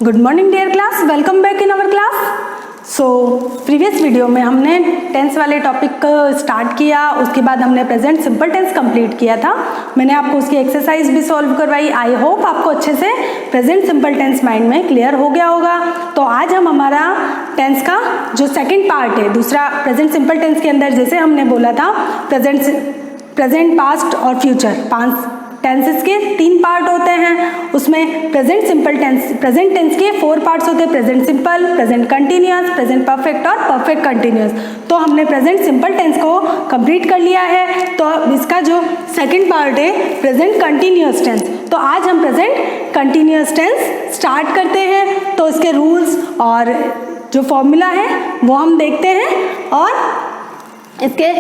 Good morning dear class, welcome back in our class. So previous video में हमने tense वाले topic को start किया, उसके बाद हमने प्रेजेंट सिंपल टेंस कंप्लीट किया था। मैंने आपको उसकी एक्सरसाइज भी सॉल्व करवाई। आई होप आपको अच्छे से प्रेजेंट सिंपल टेंस माइंड में क्लियर हो गया होगा। तो आज हम हमारा टेंस का जो सेकेंड पार्ट है, दूसरा प्रेजेंट सिंपल टेंस के अंदर जैसे हमने बोला था प्रेजेंट, पास्ट और फ्यूचर, 5 टेंसेस के 3 पार्ट होते हैं। उसमें प्रेजेंट टेंस के 4 पार्ट्स होते हैं, present simple, present continuous, present perfect और परफेक्ट कंटिन्यूअस। तो हमने प्रेजेंट सिंपल टेंस को कंप्लीट कर लिया है। तो अब इसका जो सेकंड पार्ट है प्रेजेंट कंटिन्यूअस टेंस, तो आज हम प्रेजेंट कंटिन्यूअस टेंस स्टार्ट करते हैं। तो इसके रूल्स और जो फॉर्मूला है वो हम देखते हैं और इसके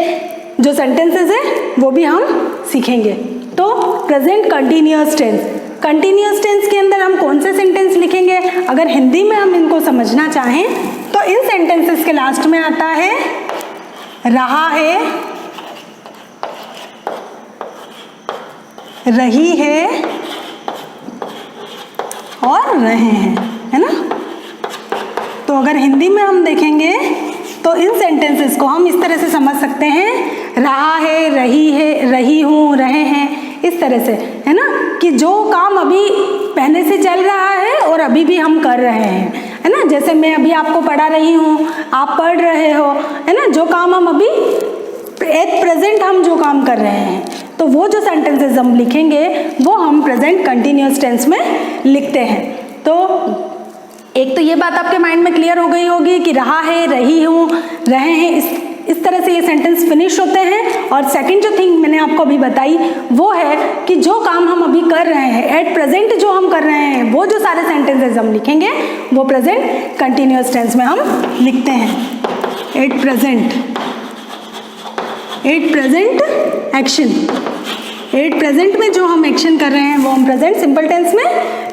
जो सेंटेंसेस हैं वो भी हम सीखेंगे। तो प्रेजेंट कंटिन्यूअस टेंस के अंदर हम कौन से सेंटेंस लिखेंगे? अगर हिंदी में हम इनको समझना चाहें तो इन सेंटेंसेस के लास्ट में आता है रहा है, रही है और रहे हैं, है ना। तो अगर हिंदी में हम देखेंगे तो इन सेंटेंसेस को हम इस तरह से समझ सकते हैं, रहा है, रही है, रही हूँ, रहे हैं, इस तरह से, है ना, कि जो काम अभी पहले से चल रहा है और अभी भी हम कर रहे हैं, है ना। जैसे मैं अभी आपको पढ़ा रही हूँ, आप पढ़ रहे हो, है ना। जो काम हम अभी एट प्रेजेंट हम जो काम कर रहे हैं, तो वो जो सेंटेंसेस हम लिखेंगे वो हम प्रेजेंट कंटिन्यूअस टेंस में लिखते हैं। तो एक तो ये बात आपके माइंड में क्लियर हो गई होगी कि रहा है, रही हूँ, रहे हैं, इस तरह से ये सेंटेंस फिनिश होते हैं। और सेकंड जो थिंग मैंने आपको अभी बताई वो है कि जो काम हम अभी कर रहे हैं, एट प्रेजेंट जो हम कर रहे हैं, वो जो सारे सेंटेंसेस हम लिखेंगे वो प्रेजेंट कंटिन्यूअस टेंस में हम लिखते हैं। At present action, at present में जो हम एक्शन कर रहे हैं वो हम प्रेजेंट सिंपल टेंस में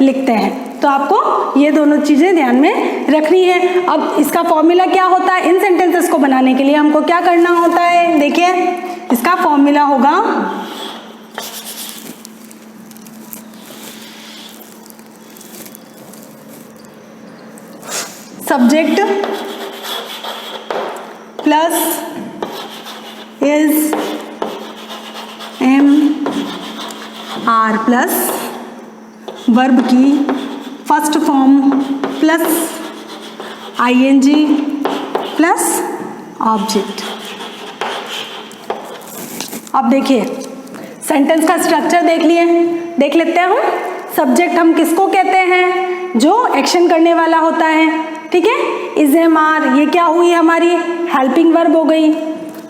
लिखते हैं। तो आपको ये दोनों चीज़ें ध्यान में रखनी है। अब इसका फॉर्मूला क्या होता है? इन सेंटेंसेस को बनाने के लिए हमको क्या करना होता है? देखिए, इसका फॉर्मूला होगा subject plus is am are plus verb की first form plus ING plus object. अब देखिए सेंटेंस का स्ट्रक्चर देख लेते हैं हम। सब्जेक्ट हम किसको कहते हैं? जो एक्शन करने वाला होता है, ठीक है। इज एम आर, ये क्या हुई हमारी? हेल्पिंग वर्ब हो गई।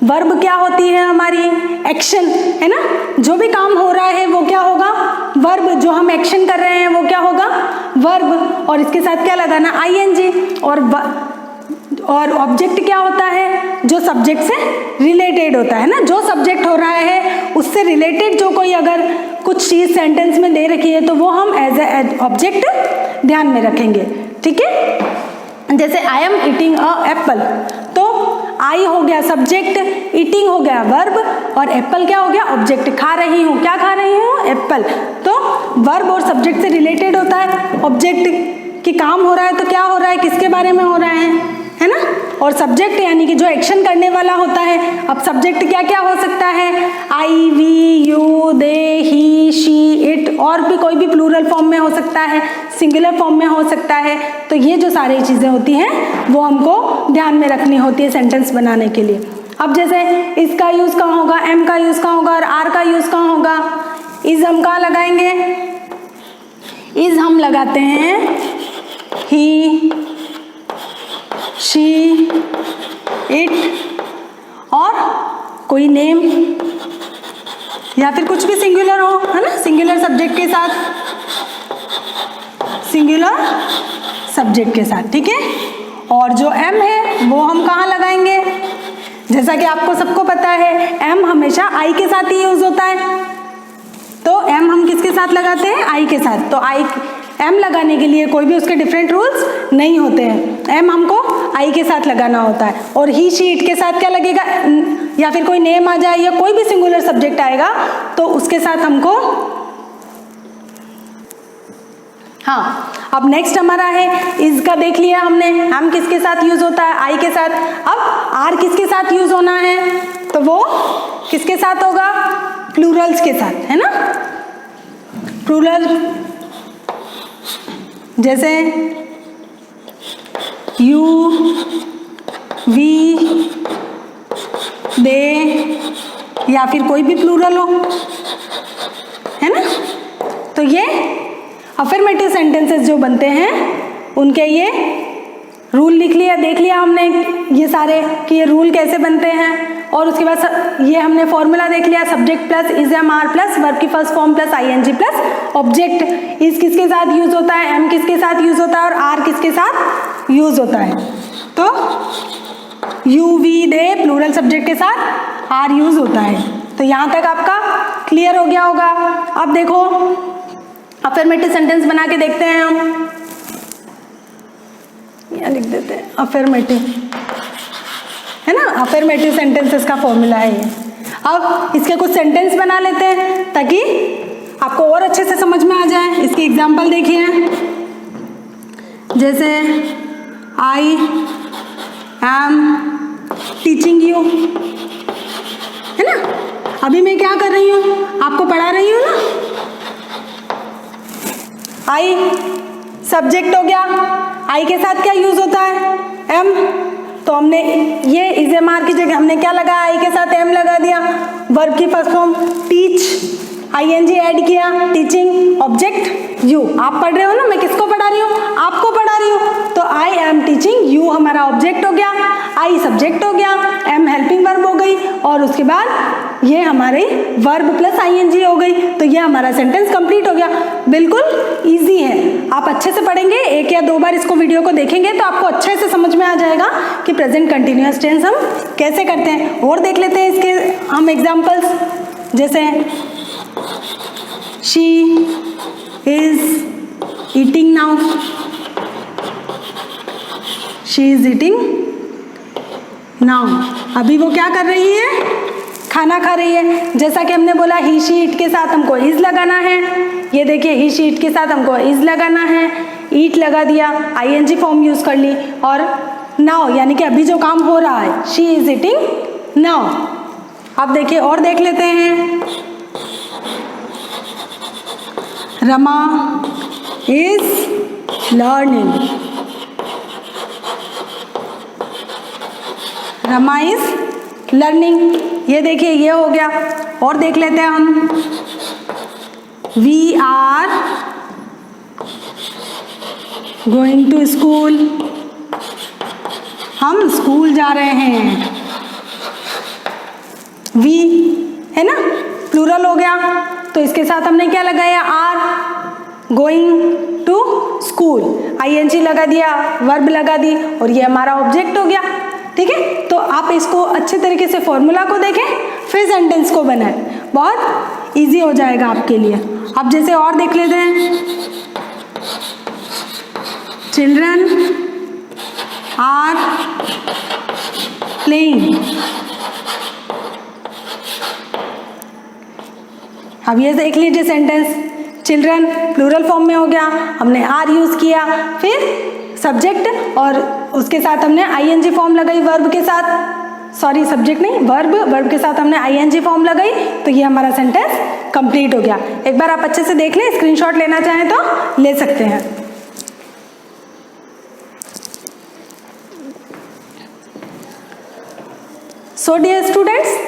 वर्ब क्या होती है हमारी? एक्शन, है ना। जो भी काम हो रहा है वो क्या होगा? वर्ब। जो हम एक्शन कर रहे हैं वो क्या होगा? वर्ब। और इसके साथ क्या लगाना? आईएनजी। और ऑब्जेक्ट क्या होता है? जो सब्जेक्ट से रिलेटेड होता है ना। जो सब्जेक्ट हो रहा है उससे रिलेटेड जो कोई अगर कुछ चीज सेंटेंस में दे रखी है तो वो हम एज ए ऑब्जेक्ट ध्यान में रखेंगे, ठीक है। जैसे I am eating a Apple, तो आई हो गया सब्जेक्ट, ईटिंग हो गया वर्ब और एप्पल क्या हो गया? ऑब्जेक्ट। खा रही हूँ, क्या खा रही हूँ? एप्पल। तो वर्ब और सब्जेक्ट से रिलेटेड होता है। ऑब्जेक्ट की काम हो रहा है तो क्या हो रहा है? किसके बारे में हो रहा है ना। और सब्जेक्ट यानी कि जो एक्शन करने वाला होता है। अब सब्जेक्ट क्या क्या हो सकता है? I, we, you, they, he, she, it, और भी कोई भी प्लूरल फॉर्म में हो सकता है, सिंगुलर फॉर्म में हो सकता है। तो ये जो सारी चीज़ें होती हैं वो हमको ध्यान में रखनी होती है सेंटेंस बनाने के लिए। अब जैसे इसका यूज़ कहाँ होगा? एम का यूज़ कहाँ होगा और आर का यूज़ कहाँ होगा? इज हम कहाँ लगाएंगे? इज हम लगाते हैं ही, शी, इट और कोई नेम या फिर कुछ भी सिंगुलर हो, है ना। सिंगुलर सब्जेक्ट के साथ, ठीक है। और जो एम है वो हम कहाँ लगाएंगे? जैसा कि आपको सबको पता है एम हमेशा आई के साथ ही यूज होता है। तो एम हम किसके साथ लगाते हैं? आई के साथ। तो आई एम लगाने के लिए कोई भी उसके डिफरेंट रूल्स नहीं होते हैं। एम हमको आई के साथ लगाना होता है। और ही, शी, इट के साथ क्या लगेगा? या फिर कोई नेम आ जाए या कोई भी सिंगुलर सब्जेक्ट आएगा तो उसके साथ हमको हाँ अब नेक्स्ट हमारा है इज का, देख लिया हमने, एम किसके साथ यूज होता है, आई के साथ। अब आर किसके साथ यूज होना है, तो वो किसके साथ होगा, प्लूरल्स के साथ, है ना, प्लूरल, जैसे यू, वी, दे, या फिर कोई भी प्लूरल हो, है ना। तो ये अफर्मेटिव सेंटेंसेस जो बनते हैं उनके ये रूल लिख लिया, देख लिया हमने ये सारे कि ये रूल कैसे बनते हैं। और उसके बाद ये हमने फॉर्मूला देख लिया, subject plus is am are plus verb की first form plus ING plus object. Is किसके साथ यूज होता है, एम किसके साथ यूज होता है और आर किसके साथ यूज होता है। तो you, we, they plural subject के साथ आर यूज होता है। तो यहाँ तक आपका क्लियर हो गया होगा। अब देखो अफर्मेटिव सेंटेंस बना के देखते हैं हम, यहाँ लिख देते हैं अफर्मेटिव, है ना, अफर्मेटिव सेंटेंसेस का फॉर्मूला है ये। अब इसके कुछ सेंटेंस बना लेते हैं ताकि आपको और अच्छे से समझ में आ जाए। इसकी एग्जांपल देखिए, जैसे आई एम टीचिंग यू, है ना, अभी मैं क्या कर रही हूँ, आपको पढ़ा रही हूँ ना। आई सब्जेक्ट हो गया, आई के साथ क्या यूज होता है, एम। तो हमने ये इज एम आर की जगह हमने क्या लगाया, आई के साथ एम लगा दिया। वर्ब की first form teach, ING add किया, टीचिंग, ऑब्जेक्ट यू। आप पढ़ रहे हो ना, मैं किसको पढ़ा रही हूँ, आपको पढ़ा रही हूँ। तो आई एम टीचिंग यू हमारा ऑब्जेक्ट हो गया, आई सब्जेक्ट हो गया, एम हेल्पिंग वर्ब हो गई, और उसके बाद ये हमारी वर्ब प्लस आईएनजी हो गई। तो ये हमारा सेंटेंस कंप्लीट हो गया। बिल्कुल इजी है, आप अच्छे से पढ़ेंगे, एक या दो बार इसको वीडियो को देखेंगे तो आपको अच्छे से समझ में आ जाएगा कि प्रेजेंट कंटिन्यूअस टेंस हम कैसे करते हैं। और देख लेते हैं इसके हम एग्जाम्पल्स, जैसे she is eating now, she is eating now, अभी वो क्या कर रही है, खाना खा रही है। जैसा कि हमने बोला ही शी इट के साथ हमको इज लगाना है, ये देखिए ही शी इट के साथ हमको इज लगाना है, ईट लगा दिया, आईएनजी फॉर्म यूज कर ली, और नाउ यानी कि अभी जो काम हो रहा है, शी इज ईटिंग नाउ। अब देखिए और देख लेते हैं, Rama is learning, Rama is learning, ये देखिए ये हो गया। और देख लेते हैं हम, we are going to school, हम स्कूल जा रहे हैं, वी, है ना, प्लूरल हो गया। तो इसके साथ हमने क्या लगाया, are, going to school, ING लगा दिया, वर्ब लगा दी, और ये हमारा ऑब्जेक्ट हो गया। ठीक है, तो आप इसको अच्छे तरीके से फॉर्मूला को देखें, फिर सेंटेंस को बनाएं, बहुत इजी हो जाएगा आपके लिए। अब जैसे और देख लेते हैं, चिल्ड्रन आर प्लेइंग, अब ये देख लीजिए सेंटेंस, चिल्ड्रन प्लूरल फॉर्म में हो गया, हमने आर यूज किया, फिर सब्जेक्ट और उसके साथ हमने आईएनजी फॉर्म लगाई वर्ब के साथ, सॉरी सब्जेक्ट नहीं, वर्ब के साथ हमने आईएनजी फॉर्म लगाई, तो ये हमारा सेंटेंस कंप्लीट हो गया। एक बार आप अच्छे से देख लें, स्क्रीनशॉट लेना चाहें तो ले सकते हैं। सो डियर स्टूडेंट्स,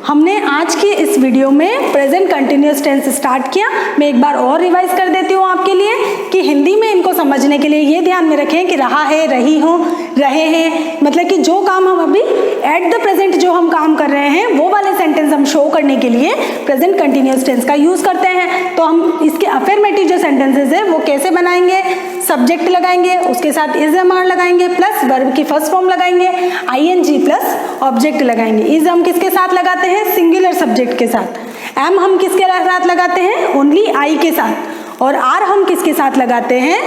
हमने आज की इस वीडियो में प्रेजेंट कंटिन्यूअस टेंस स्टार्ट किया। मैं एक बार और रिवाइज कर देती हूँ आपके लिए कि हिंदी में इनको समझने के लिए ये ध्यान में रखें कि रहा है, रही हूँ, रहे हैं, मतलब कि जो काम हम अभी एट द प्रेजेंट जो हम काम कर रहे हैं वो वाले सेंटेंस हम शो करने के लिए प्रेजेंट कंटिन्यूअस टेंस का यूज करते हैं। तो हम इसके अफर्मेटिव जो सेंटेंसेस है वो कैसे बनाएंगे, सब्जेक्ट लगाएंगे, उसके साथ इज एम आर लगाएंगे, प्लस वर्ब की फर्स्ट फॉर्म लगाएंगे, आईएनजी प्लस ऑब्जेक्ट लगाएंगे। इज हम किसके साथ लगाते हैं, सिंगुलर सब्जेक्ट के साथ। एम हम किसके साथ लगाते हैं, ओनली आई के साथ। और आर हम किसके साथ लगाते हैं,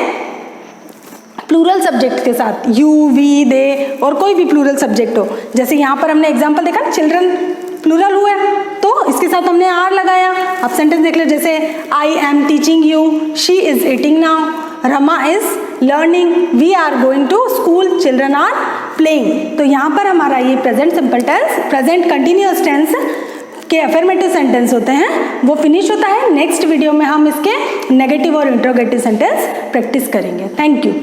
प्लूरल सब्जेक्ट के साथ, यू, वी, दे, और कोई भी प्लूरल सब्जेक्ट हो। जैसे यहाँ पर हमने एग्जांपल देखा ना, चिल्ड्रन प्लूरल हुआ तो इसके साथ हमने आर लगाया। अब सेंटेंस देख लो, जैसे I am teaching you, she is eating now, Rama is learning, we are going to school, children are playing. तो यहाँ पर हमारा ये present simple tense, present continuous tense के अफर्मेटिव सेंटेंस होते हैं वो फिनिश होता है। नेक्स्ट वीडियो में हम इसके नेगेटिव और इंट्रोगेटिव सेंटेंस प्रैक्टिस करेंगे। Thank you.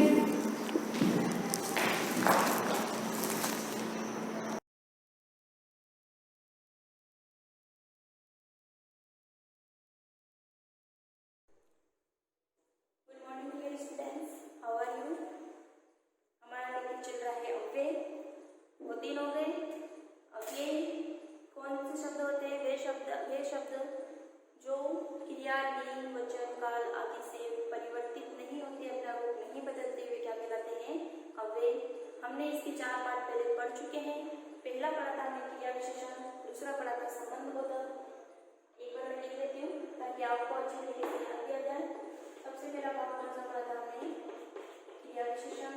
तीन हो गए। अब ये कौन से शब्द होते हैं? ये शब्द जो क्रिया, लिंग, वचन, काल आदि से परिवर्तित नहीं होते, अपना रूप नहीं बदलते हुए क्या कहलाते हैं? अव्यय। हमने इसके 4 पार्ट पहले पढ़ चुके हैं। पहला पढ़ा था हमने क्रिया विशेषण, दूसरा पढ़ा था संबंध बोधक। एक बार मैं लिख लेती हूँ ताकि आपको अच्छी तरीके से याद किया जाए। सबसे पहला भाग कौन सा पढ़ा था हमने? क्रिया विशेषण।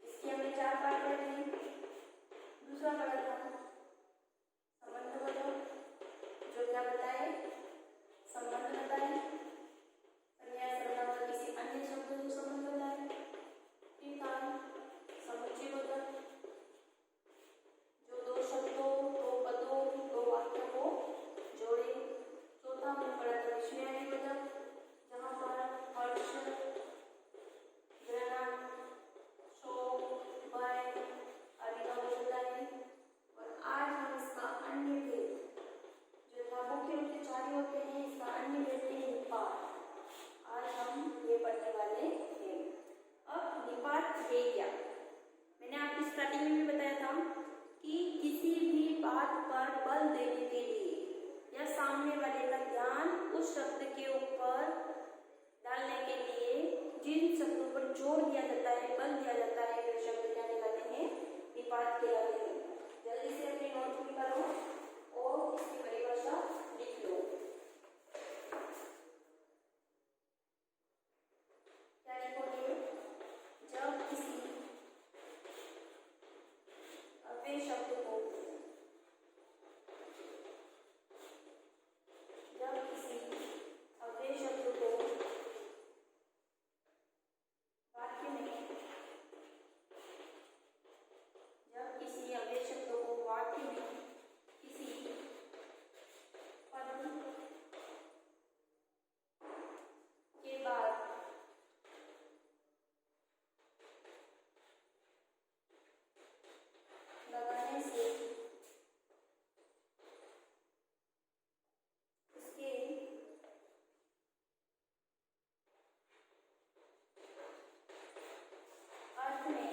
इसके हमने 4 पार्ट पढ़े हैं। दूसरा पढ़ा था संबंध बोधक, जो क्या बताए? संबंध बताए, संज्ञा सर्वनाम किसी अन्य शब्द को संबंध बताए। फिर था समुच्चय बोधक, जो 2 शब्दों, 2 पदों, 2 वाक्यों को जोड़े। चौथा हमने पढ़ा था विषयादि बोधक, जहाँ पर हर्ष, घृणा, शोक, भय आदि का बोध होता है। और आज हम इसका अन्य भेद, जो था मुख्य रूप से 4 होते हैं, इसका अन्य भेद है निपात। आज हम ये पढ़ने वाले हैं। अब निपात है क्या? मैंने आपको स्टार्टिंग में भी बताया था कि किसी भी बात पर बल देने के लिए या सामने वाले का ध्यान उस शब्द के ऊपर डालने के लिए जिन शब्दों पर जोर दिया जाता है, बल दिया जाता है, वे शब्द क्या कहलाते हैं? निपात कहलाते हैं। जल्दी से अपनी नोट निकालो और इसकी परिभाषा लिख लो। क्या लिखोगे? जब किसी अव्यय शब्द को, जब किसी अव्यय शब्द को वाक्य में, जब किसी अव्यय शब्द को वाक्य में किसी पद के बाद लगाने से उसके अर्थ में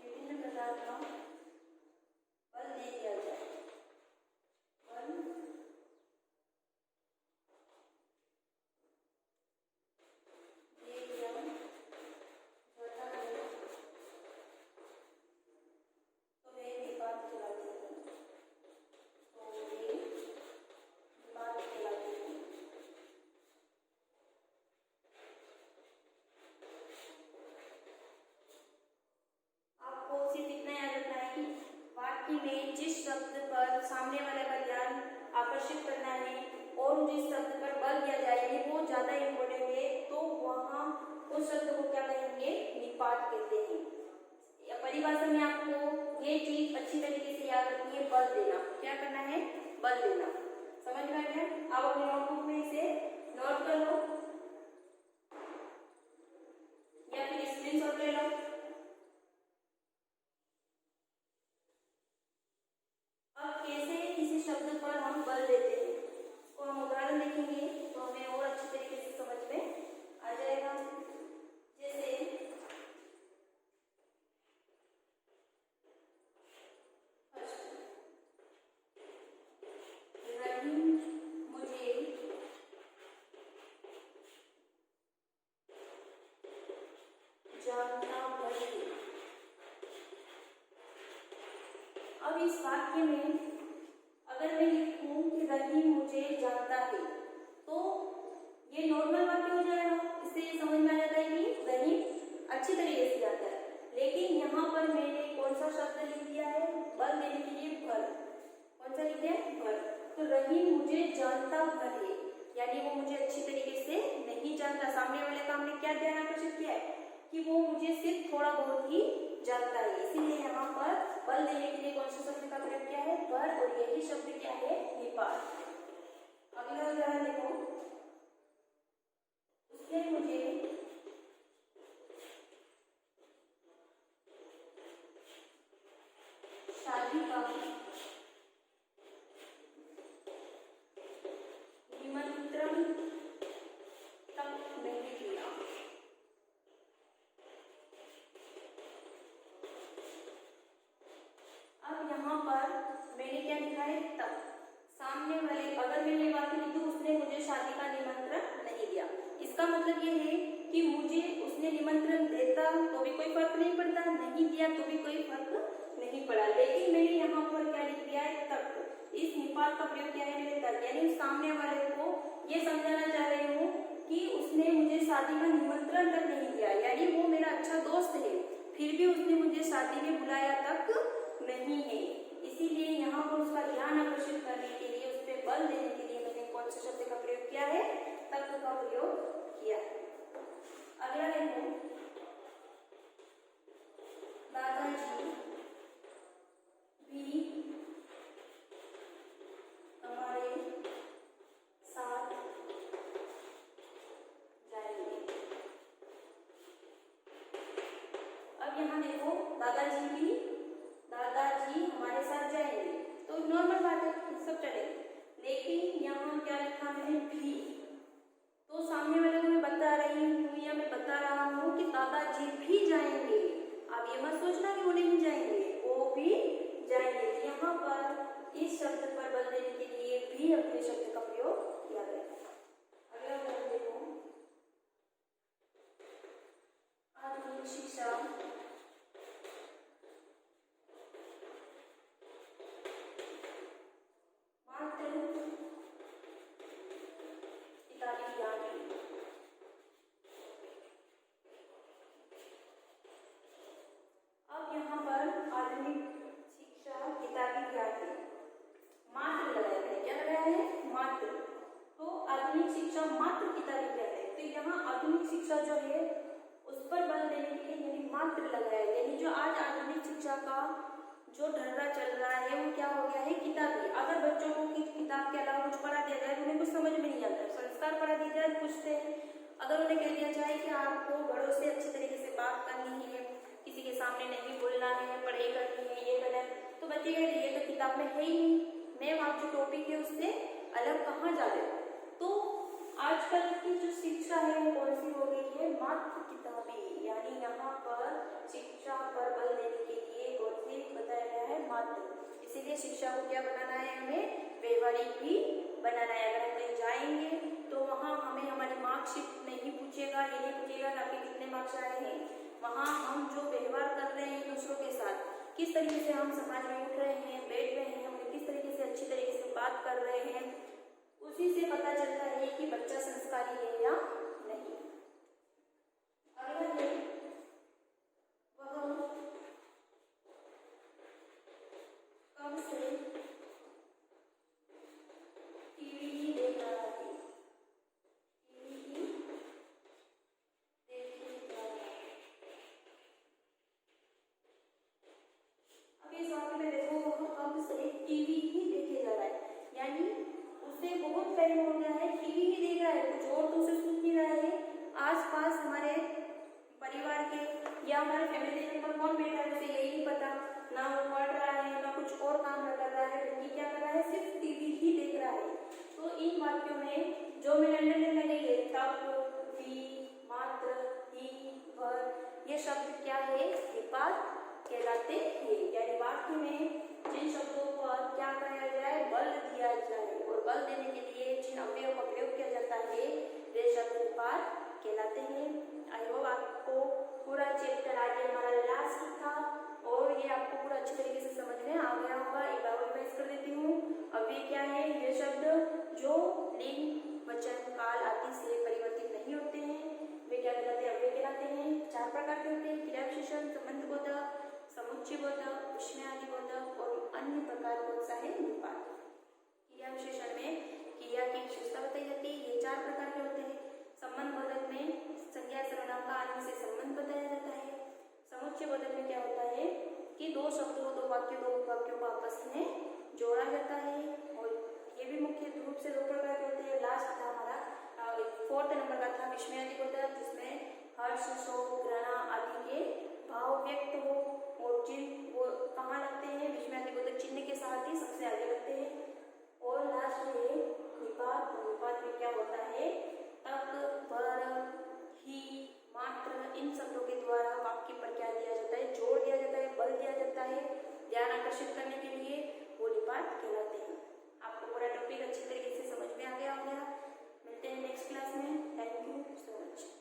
विभिन्न प्रकार का बल दे दिया जाए। बल दे दिया जाता है तो वे निपात कहलाते हैं। तो वे निपात कहलाते हैं। आपको सिर्फ इतना याद रखना है कि वाक्य में जिस शब्द पर सामने वाले का ध्यान आकर्षित करना है और जिस शब्द पर बल दिया जाएगा वो ज़्यादा इम्पोर्टेंट है, तो वहाँ उस शब्द को क्या कहेंगे? निपात कहते हैं। या परिभाषा में आपको ये चीज अच्छी तरीके से याद रखनी है, बल देना। क्या करना है? बल देना। समझ में आ गया? आप अपनी नोटबुक में इसे नोट कर लो या फिर स्क्रीनशॉट ले लो। कैसे किसी शब्द पर हम बल देते हैं उसको हम उदाहरण देखेंगे तो हमें और अच्छी तरीके से समझ में आ जाएगा। जैसे रहीम मुझे जानता है। अब इस वाक्य में अगर मैं लिखूं कि रहीम मुझे जानता है तो ये नॉर्मल वाक्य हो जाएगा। इससे होते हैं भर। तो रही मुझे जानता भर है, यानी वो मुझे अच्छी तरीके से नहीं जानता। सामने वाले का हमने क्या ध्यान आकर्षित किया है कि वो मुझे सिर्फ थोड़ा बहुत ही जानता है, इसीलिए यहाँ पर बल देने के लिए कौन से शब्द का प्रयोग किया है, भर, और यही शब्द क्या है, निपात। अगला उदाहरण देखो, उसने मुझे शादी का निमंत्रण तक नहीं दिया। अब यहाँ पर मैंने क्या लिखा है, तक। सामने वाले अगर मैंने वाक्य लिखी उसने मुझे शादी का निमंत्रण नहीं दिया, इसका मतलब ये है कि मुझे उसने निमंत्रण देता तो भी कोई फर्क नहीं पड़ता, नहीं दिया तो भी कोई फर्क नहीं पड़ा। लेकिन मैंने यहाँ पर क्या लिख दिया है, तक। इस निपात का प्रयोग किया है मैंने तक, यानी उस सामने वाले को ये समझाना चाह रही हूँ कि उसने मुझे शादी का निमंत्रण तक नहीं दिया, यानी वो मेरा अच्छा दोस्त है, फिर भी उसने मुझे शादी में बुलाया तक नहीं है। इसीलिए यहाँ पर उसका ध्यान आकर्षित करने के लिए, उस पर बल देने के लिए मैंने कौन से शब्द का प्रयोग किया है, तक का प्रयोग किया। अगला देखो, दादाजी भी हमारे साथ जाएंगे। अब यहाँ देखो, दादाजी हमारे साथ जाएंगे, तो नॉर्मल बात है, सब चलेगा। लेकिन यहाँ क्या लिखा है, भी। तो सामने वाले को मैं बता रही हूँ या मैं बता रहा हूँ कि दादाजी भी जाएंगे। अब ये मत सोचना कि वो नहीं जाएंगे, वो भी जाएंगे। यहाँ पर इस शब्द पर बल देने के लिए भी अपने शब्द का प्रयोग किया गया। अगला उदाहरण देखो, आधुनिक शिक्षा मात्र किताबी ज्ञान है। अब यहाँ पर आधुनिक शिक्षा किताबी ज्ञान है, मात्र लगाया है। क्या लगाया है, मात्र। तो आधुनिक शिक्षा मात्र किताबी ज्ञान है, तो यहाँ आधुनिक शिक्षा जो है उस पर बल देने के लिए यानी मात्र लगाया है, यानी जो आज आधुनिक शिक्षा का जो ढर्रा चल रहा है वो क्या हो गया है, किताबी। अगर बच्चों को किताब के अलावा कुछ पढ़ा दिया जाए तो उन्हें कुछ समझ में नहीं आता, संस्कार पढ़ा दिया जाए पूछते हैं। अगर उन्हें कह दिया जाए कि आपको बड़ों से अच्छी तरीके से बात करनी है, किसी के सामने नहीं बोलना है, पढ़ाई करनी है, ये करना है, तो बच्चे कहते ये तो किताब में है ही नहीं, मैम आप जो टॉपिक है उससे अलग कहाँ जा रहे हो। तो आजकल की जो शिक्षा है वो कौन सी हो गई है, मात्र किताबी, यानी यहाँ पर शिक्षा पर बल देने के लिए कौन सी बताया गया है, मात्र। इसीलिए शिक्षा को क्या बनाना है, हमें व्यवहारिक भी बनाना है। अगर हम कहीं जाएंगे तो वहाँ हमें हमारी मार्कशीट नहीं पूछेगा, ये नहीं पूछेगा कि आपके कितने मार्क्स आए हैं। वहाँ हम जो व्यवहार कर रहे हैं दूसरों के साथ, किस तरीके से हम समाज में उठ रहे हैं, बैठ रहे हैं, हम किस तरीके से अच्छी तरीके से बात कर रहे हैं, उसी से पता चलता है कि बच्चा संस्कारी है या नहीं। अगला है, वह कब से टीवी ही देख रहा है, टीवी ही देख रहा है। अब इस वाक्य में देखो, वह कब से टीवी ही देखे जा रहा है, यानी उसे बहुत टाइम हो गया है, टीवी ही देख रहा है, कुछ और तो उसे सुन नहीं रहा है। आसपास हमारे परिवार के या हमारे फैमिली मेंबर कौन बैठा है उसे यही नहीं पता, ना वो पढ़ रहा है ना कुछ और काम कर रहा है, बल्कि क्या कर रहा है, सिर्फ टीवी ही देख रहा है। तो इन वाक्यों में जो मैंने अंडरलाइन लगाई है, तब, भी, मात्र, ही, भर, ये शब्द क्या है, निपात कहलाते हैं। यानी वाक्य में जिन शब्दों पर क्या कहा जाए, बल दिया जाए, और बल देने के लिए जिन अवयवों का प्रयोग किया जाता है वे शब्द निपात कहलाते हैं। आई होप आपको पूरा चैप्टर आगे हमारा लास्ट था और ये आपको पूरा अच्छी तरीके से समझ में आ गया होगा। एक बार रिवाइज कर देती हूँ। अब ये क्या है, ये शब्द जो लिंग, वचन, काल आदि से परिवर्तित नहीं होते हैं वे क्या कहलाते हैं, अव्यय कहलाते हैं। 4 प्रकार के होते हैं, क्रिया विशेषण, संबंध बोधक, समुच्चय बोधक, विस्मय आदि बोधक, और अन्य प्रकार कौन सा है, निपात। क्रिया विशेषण में क्रिया की विशेषता बताई जाती है। ये 4 प्रकार के होते हैं। संबंधबोधक में संज्ञा सर्वनाम का आदि से संबंध बताया जाता है। समुच्चय बोधक में क्या होता है कि दो शब्दों, दो वाक्यों को आपस में जोड़ा जाता है। और ये भी मुख्य रूप से 2 प्रकार के होते हैं। लास्ट था हमारा 4th नंबर का था विस्मयादिक बोधक, जिसमें हर्ष, शोक, घृणा आदि के भाव व्यक्त हो और चिन्ह वो कहाँ लगते हैं, विस्मयादिक बोधक चिन्ह के साथ ही सबसे आगे लगते हैं। और लास्ट में निपात, निपात में क्या होता है, तक, पर, ही, मात्र, इन शब्दों के द्वारा वाक्य पर क्या दिया जाता है, जोड़ दिया जाता है, बल दिया जाता है ध्यान आकर्षित करने के लिए, वो निपात कहलाते हैं। आपको पूरा टॉपिक अच्छी तरीके से समझ में आ गया होगा। मिलते हैं नेक्स्ट क्लास में। Thank you so much.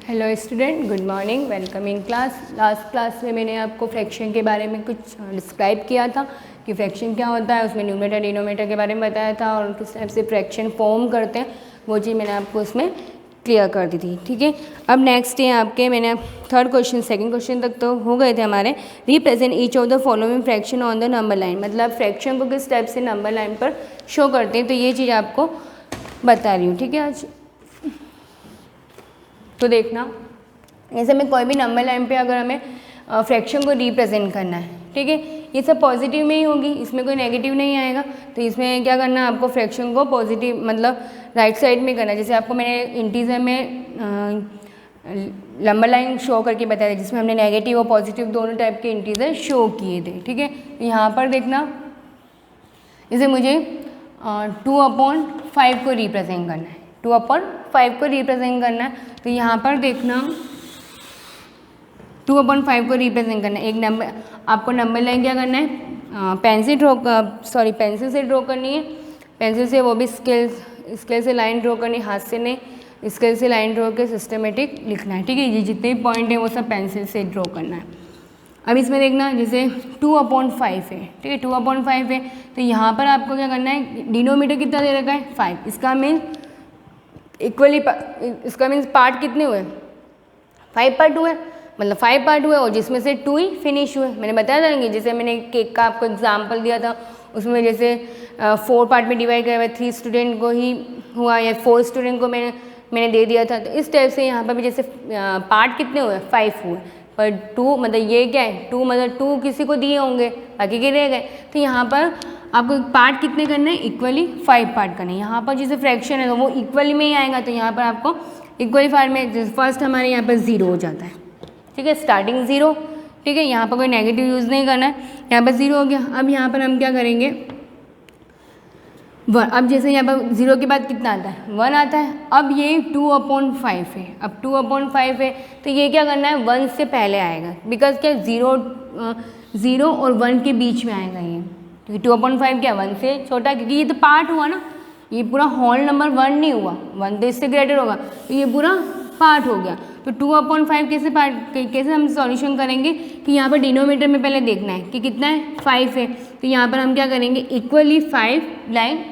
Hello student, good morning, welcome in class. Last class में मैंने आपको फ्रैक्शन के बारे में कुछ डिस्क्राइब किया था कि फ्रैक्शन क्या होता है, उसमें न्यूमरेटर डिनोमिनेटर के बारे में बताया था और किस टाइप से फ्रैक्शन फॉर्म करते हैं, वो चीज़ मैंने आपको उसमें क्लियर कर दी थी। ठीक है, अब नेक्स्ट है आपके, मैंने 3rd क्वेश्चन 2nd क्वेश्चन तक तो हो गए थे हमारे। Represent each of the following fraction on the number line, मतलब फ्रैक्शन को किस टाइप से नंबर लाइन पर शो करते हैं, तो ये चीज़ आपको बता रही हूँ। ठीक है, आज तो देखना, जैसे मैं कोई भी नंबर लाइन पे अगर हमें फ्रैक्शन को रिप्रेजेंट करना है, ठीक है, ये सब पॉजिटिव में ही होगी, इसमें कोई नेगेटिव नहीं आएगा। तो इसमें क्या करना है, आपको फ्रैक्शन को पॉजिटिव मतलब राइट साइड में करना है। जैसे आपको मैंने इंटीजर में नंबर लाइन शो करके बताया जिसमें हमने नेगेटिव और पॉजिटिव दोनों टाइप के इंटीजर शो किए थे। ठीक है, यहाँ पर देखना, जैसे मुझे 2/5 को रिप्रेजेंट करना है, 2/5 को रिप्रेजेंट करना है, तो यहाँ पर देखना 2/5 को रिप्रेजेंट करना है। एक नंबर, आपको नंबर लाइन क्या करना है, पेंसिल से ड्रॉ करनी है, पेंसिल से, वो भी स्केल से लाइन ड्रॉ करनी, हाथ से नहीं, स्केल से लाइन ड्रॉ के सिस्टमेटिक लिखना है। ठीक है, ये जितने भी पॉइंट हैं वो सब पेंसिल से ड्रॉ करना है। अब इसमें देखना, जैसे 2/5 है, ठीक है, 2/5 है, तो यहाँ पर आपको क्या करना है, डिनोमीटर कितना दे रखा है 5, इसका मीन इक्वली, इसका मीन्स पार्ट कितने हुए, 5 पार्ट हुए, मतलब 5 पार्ट हुए और जिसमें से 2 ही फिनिश हुए। मैंने बताया था कि जैसे मैंने केक का आपको एग्जांपल दिया था, उसमें जैसे 4 पार्ट में डिवाइड किया हुआ, 3 स्टूडेंट को ही हुआ या 4 स्टूडेंट को मैंने दे दिया था। तो इस टाइप से यहाँ पर भी जैसे पार्ट कितने हुए, 5 हुए, पर 2 मतलब ये क्या है, 2 मतलब 2 किसी को दिए होंगे, बाकी के रह गए। तो यहाँ पर आपको पार्ट कितने करने हैं, इक्वली 5 पार्ट करने हैं। यहाँ पर जैसे फ्रैक्शन है तो वो इक्वली में ही आएगा, तो यहाँ पर आपको इक्वली पार्ट में फर्स्ट हमारे यहाँ पर 0 हो जाता है। ठीक है, स्टार्टिंग 0, ठीक है, यहाँ पर कोई नेगेटिव यूज़ नहीं करना है, यहाँ पर 0 हो गया। अब यहाँ पर हम क्या करेंगे, 1, अब जैसे यहाँ पर 0 के बाद कितना आता है, 1 आता है। अब ये 2/5 है, अब 2/5 है, तो ये क्या करना है, 1 से पहले आएगा, बिकॉज क्या 0 और 1 के बीच में आएगा ये, क्योंकि 2/5 क्या 1 से छोटा, क्योंकि ये तो पार्ट हुआ ना, ये पूरा होल नंबर 1 नहीं हुआ, 1 तो इससे ग्रेटर होगा, तो ये पूरा पार्ट हो गया। तो 2/5 कैसे हम सॉल्यूशन करेंगे कि यहाँ पर डिनोमीटर में पहले देखना है कि कितना है, 5 है, तो यहाँ पर हम क्या करेंगे, इक्वली 5 लाइन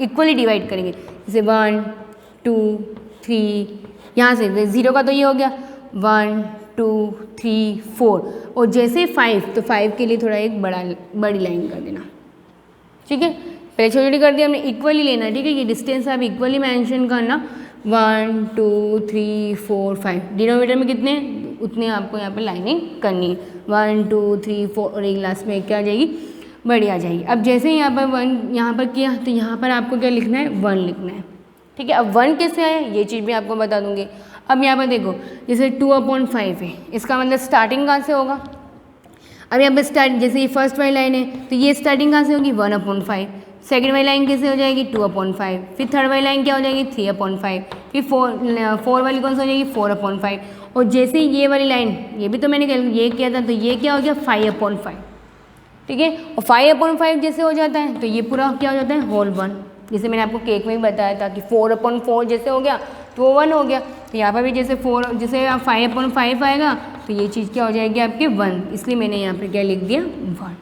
इक्वली डिवाइड करेंगे, जैसे 1 2 3, यहाँ से 0 का तो ये हो गया 1 2 3 4, और जैसे 5 तो 5 के लिए थोड़ा एक बड़ी लाइन कर देना। ठीक है, पहले छोटी छोटी कर दिया हमने, इक्वली लेना। ठीक है, ये डिस्टेंस आप इक्वली मेंशन करना, 1 2 3 4 5, डिनोमीटर में कितने उतने आपको यहाँ पर लाइनिंग करनी है, 1 2 3 4, और एक लास्ट में क्या आ जाएगी, बड़ी आ जाएगी। अब जैसे यहाँ पर 1 यहाँ पर किया, तो यहाँ पर आपको क्या लिखना है, 1 लिखना है। ठीक है, अब 1 कैसे आया ये चीज़ भी आपको बता दूंगी। अब यहाँ पर देखो, जैसे 2/5 है, इसका मतलब स्टार्टिंग कहाँ से होगा, अब यहाँ पर स्टार्ट, जैसे ये फर्स्ट वाली लाइन है, तो ये स्टार्टिंग कहाँ से होगी, 1/5, सेकेंड वाली लाइन कैसे हो जाएगी, 2/5, फिर थर्ड वाली लाइन क्या हो जाएगी, 3/5, फिर 4 वाली कौन सी हो जाएगी, 4/5, और जैसे ये वाली लाइन, ये भी तो मैंने ये किया था, तो ये क्या हो गया, 5/5। ठीक है, और 5/5 जैसे हो जाता है तो ये पूरा क्या हो जाता है, होल 1, जैसे मैंने आपको केक में भी बताया था कि 4/4 जैसे हो गया तो वो 1 हो गया। तो यहाँ पर भी जैसे 4 जैसे 5/5 आएगा तो ये चीज़ क्या हो जाएगी आपके 1, इसलिए मैंने यहाँ पर क्या लिख दिया 1।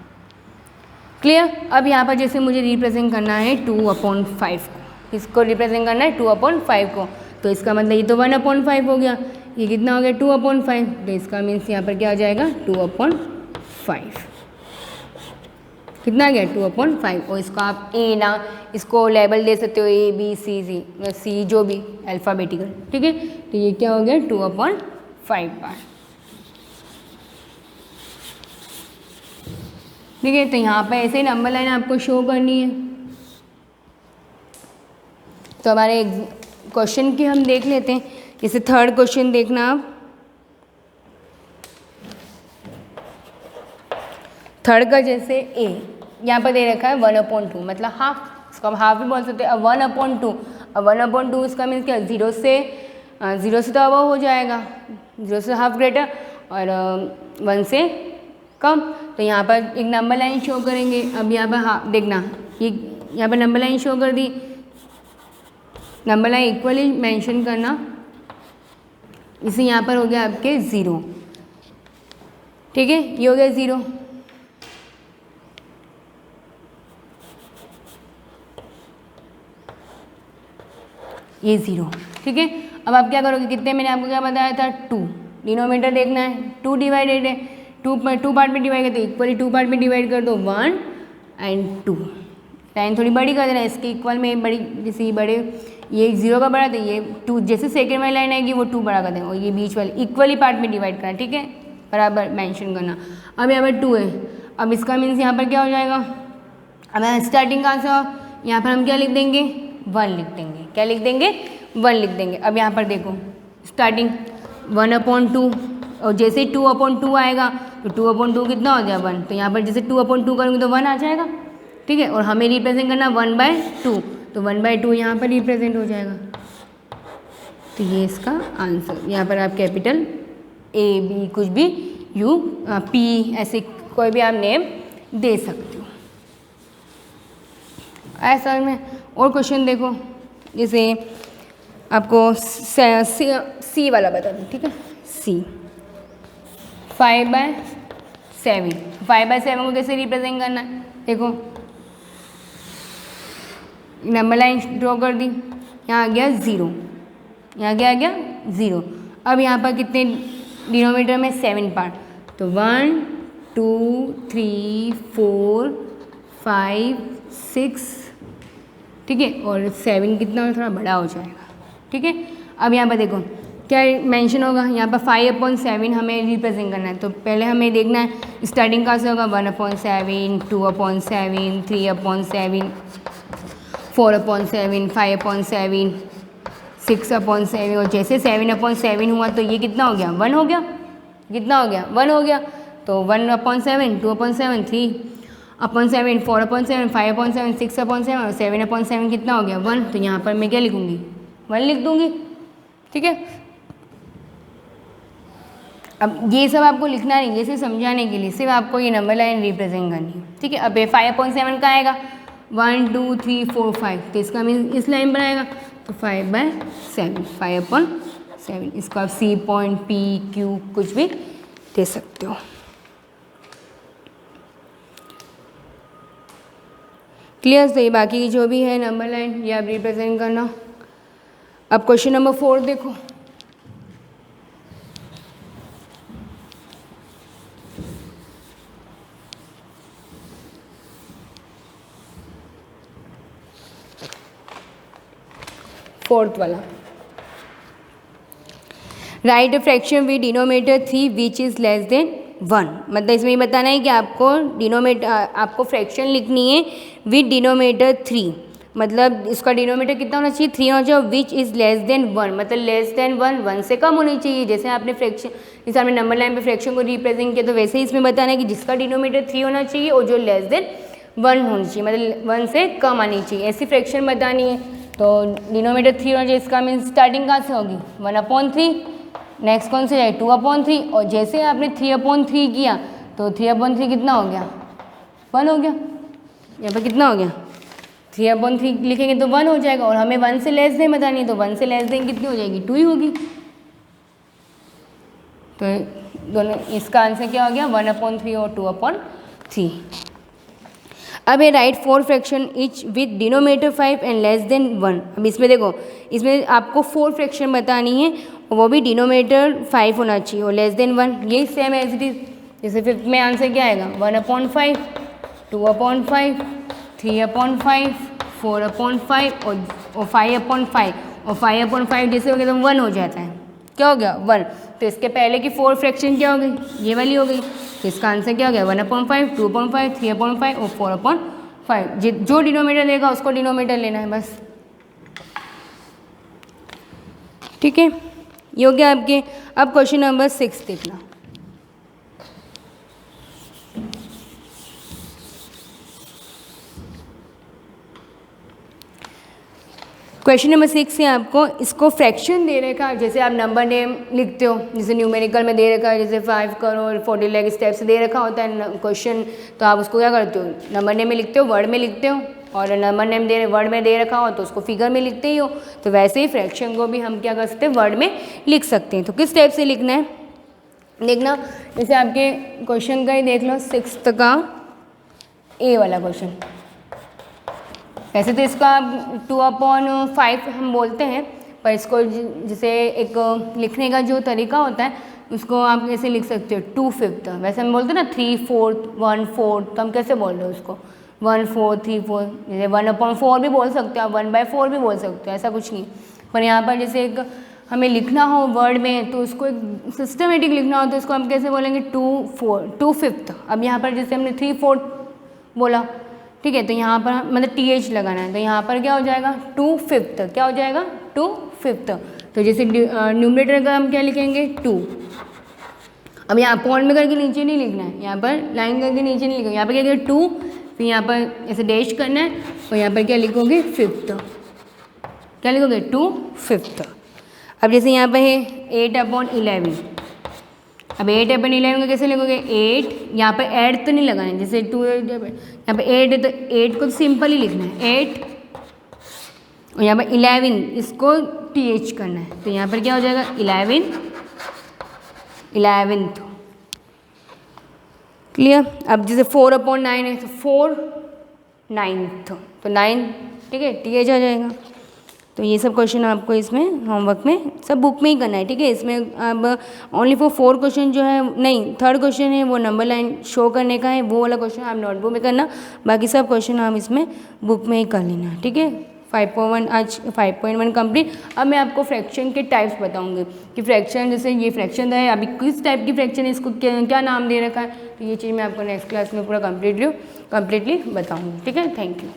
क्लियर। अब यहाँ पर जैसे मुझे रिप्रेजेंट करना है 2/5 को, इसको रिप्रेजेंट करना है 2/5 को, तो इसका मतलब ये तो 1/5 हो गया, ये कितना हो गया 2/5, तो इसका मीन्स यहाँ पर क्या आ जाएगा 2/5, कितना आ गया 2/5। और इसको आप ए ना इसको लेबल दे सकते हो A B C जो भी अल्फ़ाबेटिकल, ठीक है। तो ये क्या हो गया 2/5 बार, ठीक है। तो यहाँ पे ऐसे ही नंबर लाइन आपको शो करनी है। तो हमारे क्वेश्चन की हम देख लेते हैं, जैसे थर्ड क्वेश्चन देखना आप। थर्ड का जैसे ए यहाँ पर दे रखा है 1/2, मतलब हाफ, इसको हम हाफ भी बोल सकते हैं। अब 1/2, अब 1/2 इसका मीन्स क्या, 0 से तो अबव हो जाएगा, 0 से हाफ ग्रेटर और 1 से कम। तो यहाँ पर एक नंबर लाइन शो करेंगे। अब यहाँ पर हाँ देखना, ये यहाँ पर नंबर लाइन शो कर दी, नंबर लाइन इक्वली मेंशन करना, इसे यहाँ पर हो गया आपके 0, ठीक है, ये हो गया 0। ये 0, ठीक है। अब आप क्या करोगे, कितने मैंने आपको क्या बताया था 2, डिनोमिनेटर देखना है, 2 डिवाइडेड है, 2 पार्ट में डिवाइड करते इक्वली 2 पार्ट में डिवाइड कर दो 1 और 2। लाइन थोड़ी बड़ी कर देना, इसके इक्वल में बड़ी, जैसे बड़े ये 0 का बड़ा, तो ये 2, जैसे सेकेंड वाली लाइन आएगी वो 2 बड़ा कर देंगे, और ये बीच वाली इक्वली पार्ट में डिवाइड करना, ठीक है, बराबर मेंशन करना। अब यहाँ पर 2 है, अब इसका मीन्स यहाँ पर क्या हो जाएगा, अब स्टार्टिंग कहाँ से हो, यहाँ पर हम क्या लिख देंगे 1 लिख देंगे, क्या लिख देंगे 1 लिख देंगे। अब यहाँ पर देखो स्टार्टिंग 1/2, और जैसे ही 2/2 आएगा तो 2/2 कितना हो जाएगा 1, तो यहाँ पर जैसे 2/2 करूँगी तो 1 आ जाएगा, ठीक है। और हमें रिप्रेजेंट करना 1/2, तो 1/2 यहाँ पर रिप्रेजेंट हो जाएगा। तो ये इसका आंसर, यहाँ पर आप कैपिटल A B कुछ भी U P ऐसे कोई भी आप नेम दे सकते हो। ऐसा में और क्वेश्चन देखो, जैसे आपको सी वाला बता दूँ, ठीक है, C 5/7 को कैसे रिप्रेजेंट करना है, देखो नंबर लाइन ड्रॉ कर दी, यहाँ आ गया 0, यहाँ क्या आ गया 0। अब यहाँ पर कितने डिनोमिनेटर में 7 पार्ट, तो 1 2 3 4 5 6, ठीक है, और 7 कितना थोड़ा बड़ा हो जाएगा, ठीक है। अब यहाँ पर देखो क्या मेंशन होगा, यहाँ पर 5/7 हमें रिप्रेजेंट करना है, तो पहले हमें देखना है स्टार्टिंग कहाँ से होगा, 1/7 2/7 3/7 4/7 5/7 6/7, और जैसे 7/7 हुआ तो ये कितना हो गया 1 हो गया, कितना हो गया 1 हो गया। तो 1/7 2/7 3/7 4/7 5/7 6/7 और 7/7 कितना हो गया 1, तो यहाँ पर मैं क्या लिखूँगी 1 लिख दूँगी, ठीक है। अब ये सब आपको लिखना नहीं, ये सिर्फ समझाने के लिए, सिर्फ आपको ये नंबर लाइन रिप्रेजेंट करनी है, ठीक है। अब 5/7 का आएगा 1 2 3 4 5, तो इसका मीन इस लाइन पर आएगा, तो 5/7 इसको आप C पॉइंट P Q कुछ भी दे सकते हो। क्लियर, तो ये बाकी की जो भी है नंबर लाइन ये आप रिप्रेजेंट करना। अब क्वेश्चन नंबर 4 देखो, फोर्थ वाला, right a fraction with denominator 3 which is less than 1, मतलब इसमें ये बताना है कि आपको डिनोमिनेटर, आपको फ्रैक्शन लिखनी है विद डिनोमिनेटर 3, मतलब इसका डिनोमिनेटर कितना होना चाहिए 3 होना चाहिए, विच इज़ लेस देन 1, मतलब लेस देन 1 से कम होनी चाहिए। जैसे आपने फ्रैक्शन, जैसे आपने नंबर लाइन पे फ्रैक्शन को रिप्रेजेंट किया, तो वैसे ही इसमें बताना है कि जिसका डिनोमिनेटर 3 होना चाहिए और जो लेस देन 1 होनी चाहिए, मतलब 1 से कम आनी चाहिए, ऐसी फ्रैक्शन बतानी है। तो डिनोमिनेटर 3 होना चाहिए, इसका मीन स्टार्टिंग कहाँ से होगी 1/3, नेक्स्ट कौन से जाएगी 2/3, और जैसे आपने 3/3 किया तो 3/3 कितना हो गया 1 हो गया, यहाँ पर कितना हो गया 3/3 लिखेंगे तो 1 हो जाएगा, और हमें 1 से लेस देन बतानी है, तो 1 से लेस देन कितनी हो जाएगी 2 ही होगी, तो दोनों, इसका आंसर क्या हो गया 1/3 और 2/3। अब ये right 4 fraction etch with denominator 5 and less than 1। अब इसमें देखो, इसमें आपको 4 फ्रैक्शन बतानी है और वो भी डिनोमिनेटर 5 होना चाहिए और लेस देन 1। यही सेम एज इट इज। जैसे 5 में आंसर क्या आएगा 1/5, 2/5, 3/5, 4/5 और 5/5। और 5/5 जैसे हो गया तो 1 हो जाता है। क्या हो गया 1। तो इसके पहले की 4 फ्रैक्शन क्या हो गई, ये वाली हो गई। तो इसका आंसर क्या हो गया 1/5, 2/5, 3/5 और 4/5। जो डिनोमिनेटर देगा उसको डिनोमिनेटर लेना है बस। ठीक है, ये हो गया आपके। अब क्वेश्चन नंबर 6 देखना। क्वेश्चन नंबर 6 है आपको, इसको फ्रैक्शन दे रखा है। जैसे आप नंबर नेम लिखते हो, जैसे न्यूमेरिकल में दे रखा है, जैसे 5 करोड़ 40 लाख स्टेप से दे रखा होता है क्वेश्चन, तो आप उसको क्या करते हो, नंबर नेम में लिखते हो, वर्ड में लिखते हो। और नंबर नेम वर्ड में दे रखा हो तो उसको फिगर में लिखते ही हो। तो वैसे ही फ्रैक्शन को भी हम क्या कर सकते हैं, वर्ड में लिख सकते हैं। तो किस टाइप से लिखना है देखना। जैसे आपके क्वेश्चन का ही देख लो, 6th का ए वाला क्वेश्चन। वैसे तो इसका 2/5 हम बोलते हैं, पर इसको जैसे एक लिखने का जो तरीका होता है उसको आप कैसे लिख सकते हो 2/5। वैसे हम बोलते हैं ना 3/4, 1/4, तो हम कैसे बोल रहे हो उसको 1/4, 3/4। जैसे 1/4 भी बोल सकते हो आप, 1/4 भी बोल सकते हो, ऐसा कुछ नहीं। पर यहाँ पर जैसे एक हमें लिखना हो वर्ड में तो उसको एक सिस्टमेटिक लिखना हो तो उसको हम कैसे बोलेंगे 2/5। अब यहाँ पर जैसे हमने 3/4 बोला, ठीक है, तो यहाँ पर मतलब TH लगाना है, तो यहाँ पर क्या हो जाएगा 2/5। क्या हो जाएगा 2/5। तो जैसे न्यूमरेटर का हम क्या लिखेंगे 2। अब यहाँ पॉइंट में करके नीचे नहीं लिखना है, यहाँ पर लाइन करके नीचे नहीं लिखना, यहाँ पर क्या करेंगे 2, फिर यहाँ पर ऐसे डैश करना है और यहाँ पर क्या लिखोगे 5th। क्या लिखोगे 2/5। अब जैसे यहाँ पर है 8/11। अब 8/11 को कैसे लिखोगे 8, यहाँ पर ऐड तो नहीं लगाना है, जैसे 2 यहाँ पर 8 है तो 8 को सिंपल ही लिखना है 8, और यहाँ पर 11 इसको TH करना है, तो यहाँ पर क्या हो जाएगा 11th। क्लियर। अब जैसे 4/9 है तो 4/9, तो 9, ठीक है, TH आ जाएगा। तो ये सब क्वेश्चन आपको इसमें होमवर्क में सब बुक में ही करना है, ठीक है। इसमें अब ओनली फॉर 4 क्वेश्चन जो है, नहीं 3rd क्वेश्चन है वो नंबर लाइन शो करने का है, वो वाला क्वेश्चन आप नोटबुक में करना, बाकी सब क्वेश्चन हम इसमें बुक में ही कर लेना, ठीक है। 5.1 आज 5.1 कंप्लीट। अब मैं आपको फ्रैक्शन के टाइप्स बताऊंगी कि फ्रैक्शन, जैसे ये फ्रैक्शन है, अभी किस टाइप की फ्रैक्शन है, इसको क्या नाम दे रखा है, तो ये चीज़ मैं आपको नेक्स्ट क्लास में पूरा कम्प्लीटली बताऊँगी, ठीक है। Thank you.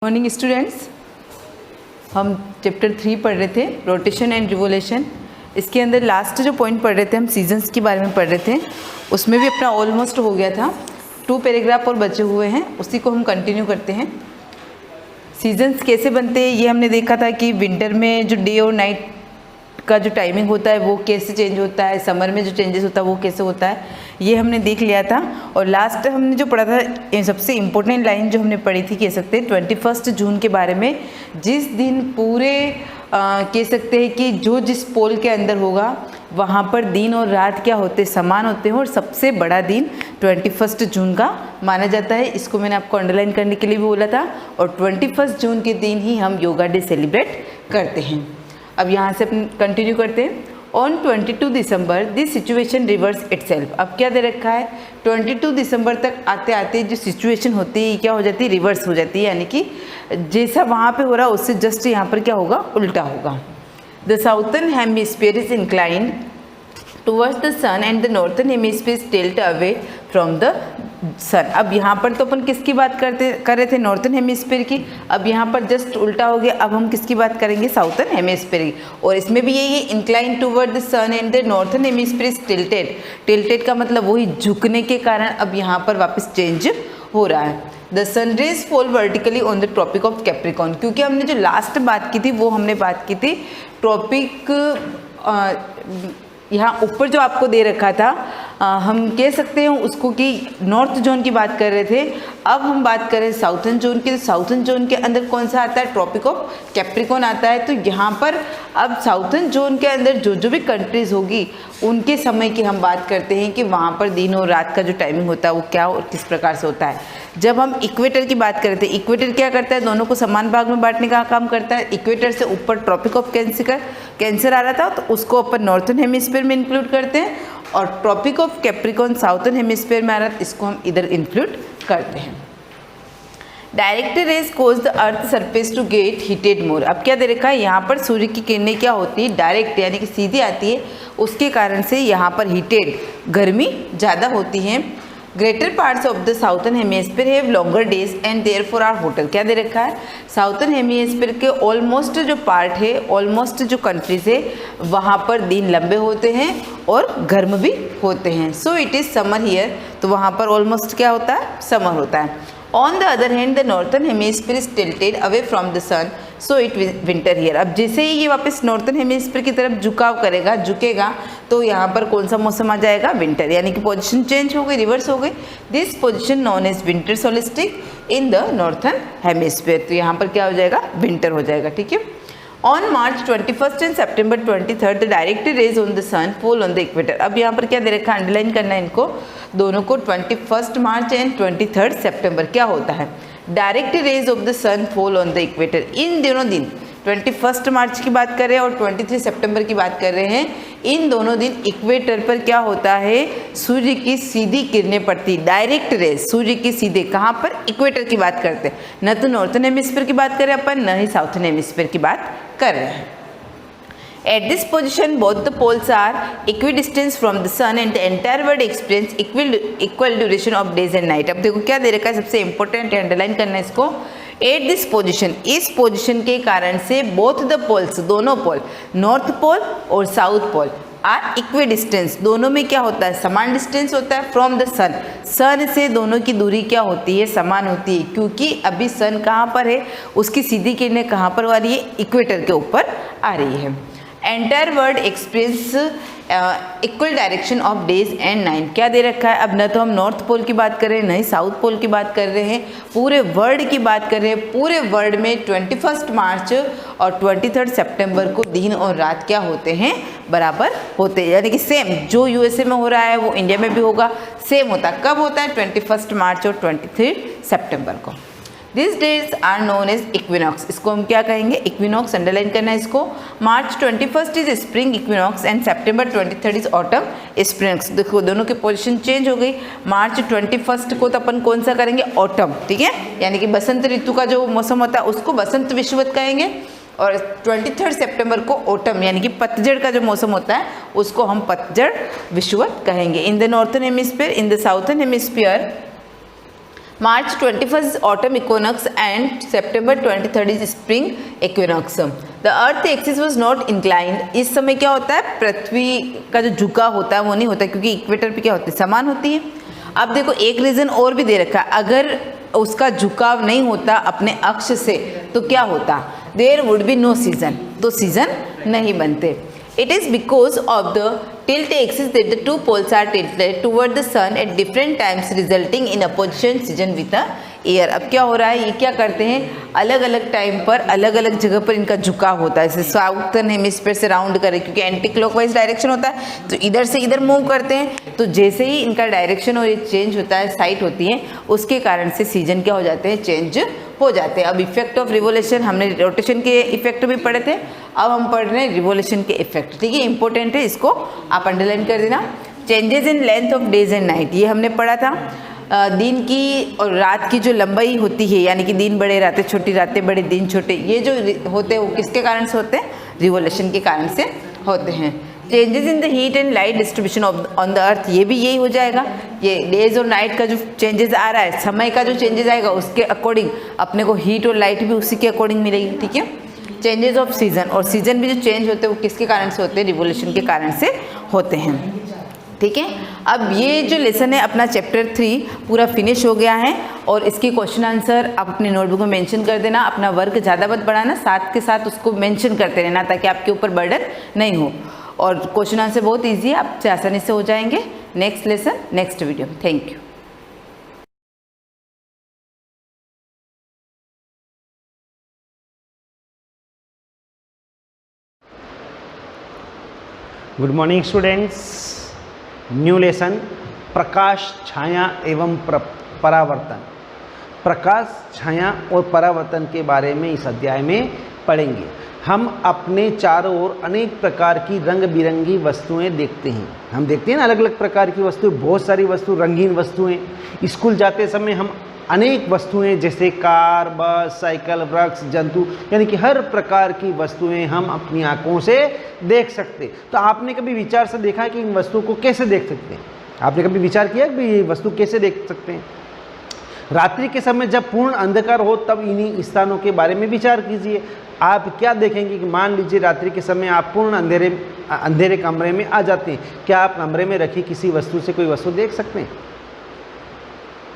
मॉर्निंग स्टूडेंट्स, हम चैप्टर 3 पढ़ रहे थे, रोटेशन एंड रिवोल्यूशन। इसके अंदर लास्ट जो पॉइंट पढ़ रहे थे हम सीजन्स के बारे में पढ़ रहे थे, उसमें भी अपना ऑलमोस्ट हो गया था। 2 पैराग्राफ और बचे हुए हैं, उसी को हम कंटिन्यू करते हैं। सीजन्स कैसे बनते हैं ये हमने देखा था कि विंटर में जो डे और नाइट का जो टाइमिंग होता है वो कैसे चेंज होता है, समर में जो चेंजेस होता है वो कैसे होता है, ये हमने देख लिया था। और लास्ट हमने जो पढ़ा था, सबसे इम्पोर्टेंट लाइन जो हमने पढ़ी थी, कह सकते हैं 21 जून के बारे में, जिस दिन पूरे कह सकते हैं कि जो जिस पोल के अंदर होगा वहाँ पर दिन और रात क्या होते, समान होते हैं, और सबसे बड़ा दिन 21 जून का माना जाता है। इसको मैंने आपको अंडरलाइन करने के लिए भी बोला था। और 21 जून के दिन ही हम योगा डे सेलिब्रेट करते हैं। अब यहाँ से अपन कंटिन्यू करते हैं। On 22 December this situation reverse itself. अब क्या दे रखा है, 22 दिसंबर तक आते आते जो सिचुएशन होती है क्या हो जाती है, रिवर्स हो जाती है, यानी कि जैसा वहाँ पे हो रहा है उससे जस्ट यहाँ पर क्या होगा, उल्टा होगा। The southern hemisphere is inclined towards the sun and the northern hemisphere is tilt away from the sun. अब यहाँ पर तो अपन किसकी बात कर रहे थे, नॉर्थर्न हेमिस्फीयर की। अब यहाँ पर जस्ट उल्टा हो गया, अब हम किसकी बात करेंगे, साउथर्न हेमिस्फीयर की। और इसमें भी यही है, incline toward the sun and the northern hemisphere is tilted. Tilted का मतलब वही झुकने के कारण अब यहाँ पर वापस चेंज हो रहा है। The sun rays fall vertically on the tropic of Capricorn. क्योंकि हमने जो लास्ट बात की थी वो हमने बात की थी ट्रॉपिक, यहाँ ऊपर जो आपको दे रखा था हम कह सकते हैं उसको कि नॉर्थ जोन की बात कर रहे थे। अब हम बात करें साउथर्न जोन की, तो साउथर्न जोन के अंदर कौन सा आता है, ट्रॉपिक ऑफ कैप्रिकॉर्न आता है। तो यहाँ पर अब साउथर्न जोन के अंदर जो जो भी कंट्रीज़ होगी उनके समय की हम बात करते हैं कि वहाँ पर दिन और रात का जो टाइमिंग होता है वो क्या और किस प्रकार से होता है। जब हम इक्वेटर की बात करते हैं, इक्वेटर क्या करता है, दोनों को समान भाग में बांटने का काम करता है। इक्वेटर से ऊपर ट्रॉपिक ऑफ कैंसर आ रहा था तो उसको अपन नॉर्थर्न हेमिस्फीयर में इंक्लूड करते हैं, और tropic of Capricorn southern hemisphere में आ रहा है, इसको हम इधर इंक्लूड करते हैं। Direct rays cause the earth surface to get heated more. अब क्या दे रखा है, यहाँ पर सूर्य की किरणें क्या होती है, डायरेक्ट यानी कि सीधी आती है, उसके कारण से यहाँ पर हीटेड गर्मी ज़्यादा होती है। Greater parts of the southern hemisphere have longer days and therefore are hotter. क्या दे रखा है, साउथर्न हेमिस्फीयर के ऑलमोस्ट जो पार्ट है, ऑलमोस्ट जो कंट्रीज है, वहाँ पर दिन लंबे होते हैं और गर्म भी होते हैं। So it is summer here, तो वहाँ पर ऑलमोस्ट क्या होता है, समर होता है। On the other hand the northern hemisphere is tilted away from the sun, so it winter here. अब जैसे ही ये वापस नॉर्थर्न हेमिस्फीयर की तरफ झुकाव करेगा, झुकेगा, तो यहाँ पर कौन सा मौसम आ जाएगा, विंटर, यानी कि पोजीशन चेंज हो गई, रिवर्स हो गई। This position known as winter solstice in the northern hemisphere. तो यहाँ पर क्या हो जाएगा, विंटर हो जाएगा, ठीक है। On March 21 and September 23 the direct rays on the sun fall on the equator. अब यहाँ पर क्या दे रखा है, अंडरलाइन करना है इनको दोनों को। 21 मार्च एंड 23 सितंबर क्या होता है, direct rays of the sun fall on the equator. इन दोनों दिन 21 मार्च की बात कर रहे हैं और 23 सितंबर की बात कर रहे हैं, इन दोनों दिन इक्वेटर पर क्या होता है, सूर्य की सीधी किरणें पड़ती, डायरेक्ट रेज सूर्य की सीधे, कहाँ पर, इक्वेटर की बात करते हैं, न तो नॉर्थर्न हेमिस्फीयर की बात कर रहे हैं अपन, न ही साउथर्न हेमिस्फीयर की बात कर रहे हैं। At this position, both the poles are equidistant from the sun and the entire world experience equal duration of days and night। अब देखो क्या दे रखा है, सबसे इंपॉर्टेंट है, अंडरलाइन करना है इसको। एट दिस पोजिशन, इस पोजिशन के कारण से बोथ द पोल्स, दोनों पोल, नॉर्थ पोल और साउथ पोल आर इक्विडिस्टेंस, दोनों में क्या होता है, समान डिस्टेंस होता है फ्रॉम द सन, सन से दोनों की दूरी क्या होती है, समान होती है, क्योंकि अभी सन कहाँ पर है, उसकी सीधी किरणें कहाँ पर आ रही है, इक्वेटर के ऊपर आ रही है। Entire world experience equal direction of days and night. क्या दे रखा है, अब न तो हम नॉर्थ पोल की बात कर रहे हैं, न ही साउथ पोल की बात कर रहे हैं, पूरे वर्ल्ड की बात कर रहे हैं। पूरे वर्ल्ड में 21 मार्च और 23 सितंबर को दिन और रात क्या होते हैं, बराबर होते हैं, यानी कि सेम जो यूएसए में हो रहा है वो इंडिया में भी होगा, सेम होता है। कब होता है, 21 मार्च और 23 सितंबर को। This days are known as equinox, इसको हम क्या कहेंगे, इक्विनॉक्स, अंडरलाइन करना है इसको। March 21 is spring equinox and September 23 is autumn springs. देखो दोनों की पोजीशन चेंज हो गई। मार्च 21 को तो अपन कौन सा करेंगे, ऑटम, ठीक है, यानी कि बसंत ऋतु का जो मौसम होता है उसको बसंत विषुवत कहेंगे, और 23 सितंबर को ऑटम यानी कि पतझड़ का जो मौसम होता है उसको हम पतझड़ विषुवत कहेंगे। इन the northern hemisphere, in the southern hemisphere March 21 is autumn equinox and September 23 is spring equinox. The earth axis was not inclined। इस समय क्या होता है, पृथ्वी का जो झुकाव होता है वो नहीं होता, क्योंकि इक्वेटर पे क्या होती है, समान होती है। अब देखो एक रीज़न और भी दे रखा है, अगर उसका झुकाव नहीं होता अपने अक्ष से तो क्या होता, there would be no season, तो सीजन नहीं बनते। It is because of the tilt axis that the two poles are tilted toward the sun at different times, resulting in opposition season with the air. अब क्या हो रहा है, ये क्या करते हैं, अलग अलग टाइम पर अलग अलग जगह पर इनका झुकाव होता है। जैसे साउथर्न हेमिस्फीयर से राउंड करें, क्योंकि एंटी क्लॉकवाइज डायरेक्शन होता है, तो इधर से इधर मूव करते हैं, तो जैसे ही इनका डायरेक्शन और ये चेंज होता है, साइट होती है, उसके कारण से सीजन क्या हो जाते हैं, चेंज हो जाते हैं। अब इफेक्ट ऑफ रिवोल्यूशन, हमने रोटेशन के इफेक्ट भी पढ़े थे, अब हम पढ़ रहे हैं रिवोल्यूशन के इफेक्ट, ठीक है, इंपॉर्टेंट है, इसको आप अंडरलाइन कर देना। Changes in length of days and night, ये हमने पढ़ा था। दिन की और रात की जो लंबाई होती है, यानी कि दिन बड़े रातें छोटी, रातें बड़े दिन छोटे, ये जो होते हैं वो किसके कारण से होते हैं, रिवोल्यूशन के कारण से होते हैं। Changes in the heat and light distribution on the earth, ये भी यही हो जाएगा, ये डेज और नाइट का जो चेंजेस आ रहा है, समय का जो चेंजेस आएगा उसके अकॉर्डिंग अपने को हीट और लाइट भी उसी के अकॉर्डिंग मिलेगी, ठीक है। चेंजेस ऑफ सीजन, और सीजन भी जो चेंज होते हैं वो किसके कारण से होते हैं, रिवोल्यूशन के कारण से होते हैं, ठीक है। अब ये जो लेसन है अपना चैप्टर 3 पूरा फिनिश हो गया है, और इसके क्वेश्चन आंसर आप अपनी नोटबुक में मेंशन कर देना। अपना वर्क ज़्यादा मत बढ़ाना, साथ के साथ उसको मेंशन करते रहना, ताकि आपके ऊपर बर्डन नहीं हो। और क्वेश्चन आंसर बहुत इजी है, आपसे आसानी से हो जाएंगे। नेक्स्ट लेसन नेक्स्ट वीडियो में। Thank you. Good morning students. New lesson प्रकाश, छाया एवं परावर्तन। प्रकाश, छाया और परावर्तन के बारे में इस अध्याय में पढ़ेंगे। हम अपने चारों ओर अनेक प्रकार की रंग बिरंगी वस्तुएं देखते हैं। हम देखते हैं ना अलग अलग प्रकार की वस्तुएं, बहुत सारी वस्तु, रंगीन वस्तुएं। स्कूल जाते समय हम अनेक वस्तुएं जैसे कार, बस, साइकिल, वृक्ष, जंतु, यानी कि हर प्रकार की वस्तुएं हम अपनी आंखों से देख सकते। तो आपने कभी विचार से देखा कि इन वस्तुओं को कैसे देख सकते हैं? आपने कभी विचार किया कि ये वस्तु कैसे देख सकते हैं? रात्रि के समय जब पूर्ण अंधकार हो तब इन्हीं स्थानों के बारे में विचार कीजिए। आप क्या देखेंगे कि मान लीजिए रात्रि के समय आप पूर्ण अंधेरे कमरे में आ जाते हैं, क्या आप कमरे में रखी किसी वस्तु से कोई वस्तु देख सकते हैं?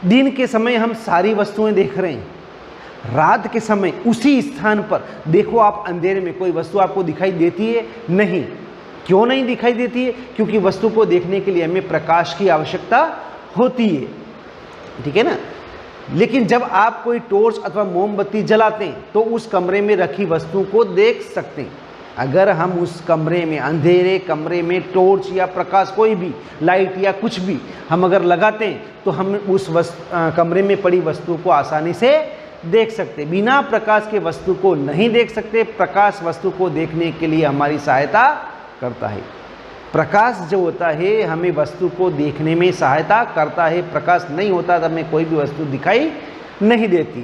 दिन के समय हम सारी वस्तुएं देख रहे हैं, रात के समय उसी स्थान पर देखो आप अंधेरे में कोई वस्तु आपको दिखाई देती है? नहीं। क्यों नहीं दिखाई देती है? क्योंकि वस्तु को देखने के लिए हमें प्रकाश की आवश्यकता होती है, ठीक है ना। लेकिन जब आप कोई टॉर्च अथवा मोमबत्ती जलाते हैं तो उस कमरे में रखी वस्तु को देख सकते हैं। अगर हम उस कमरे में, अंधेरे कमरे में टॉर्च या प्रकाश, कोई भी लाइट या कुछ भी हम अगर लगाते हैं तो हम उस कमरे में पड़ी वस्तु को आसानी से देख सकते। बिना प्रकाश के वस्तु को नहीं देख सकते। प्रकाश वस्तु को देखने के लिए हमारी सहायता करता है। प्रकाश जो होता है हमें वस्तु को देखने में सहायता करता है। प्रकाश नहीं होता तो हमें कोई भी वस्तु दिखाई नहीं देती।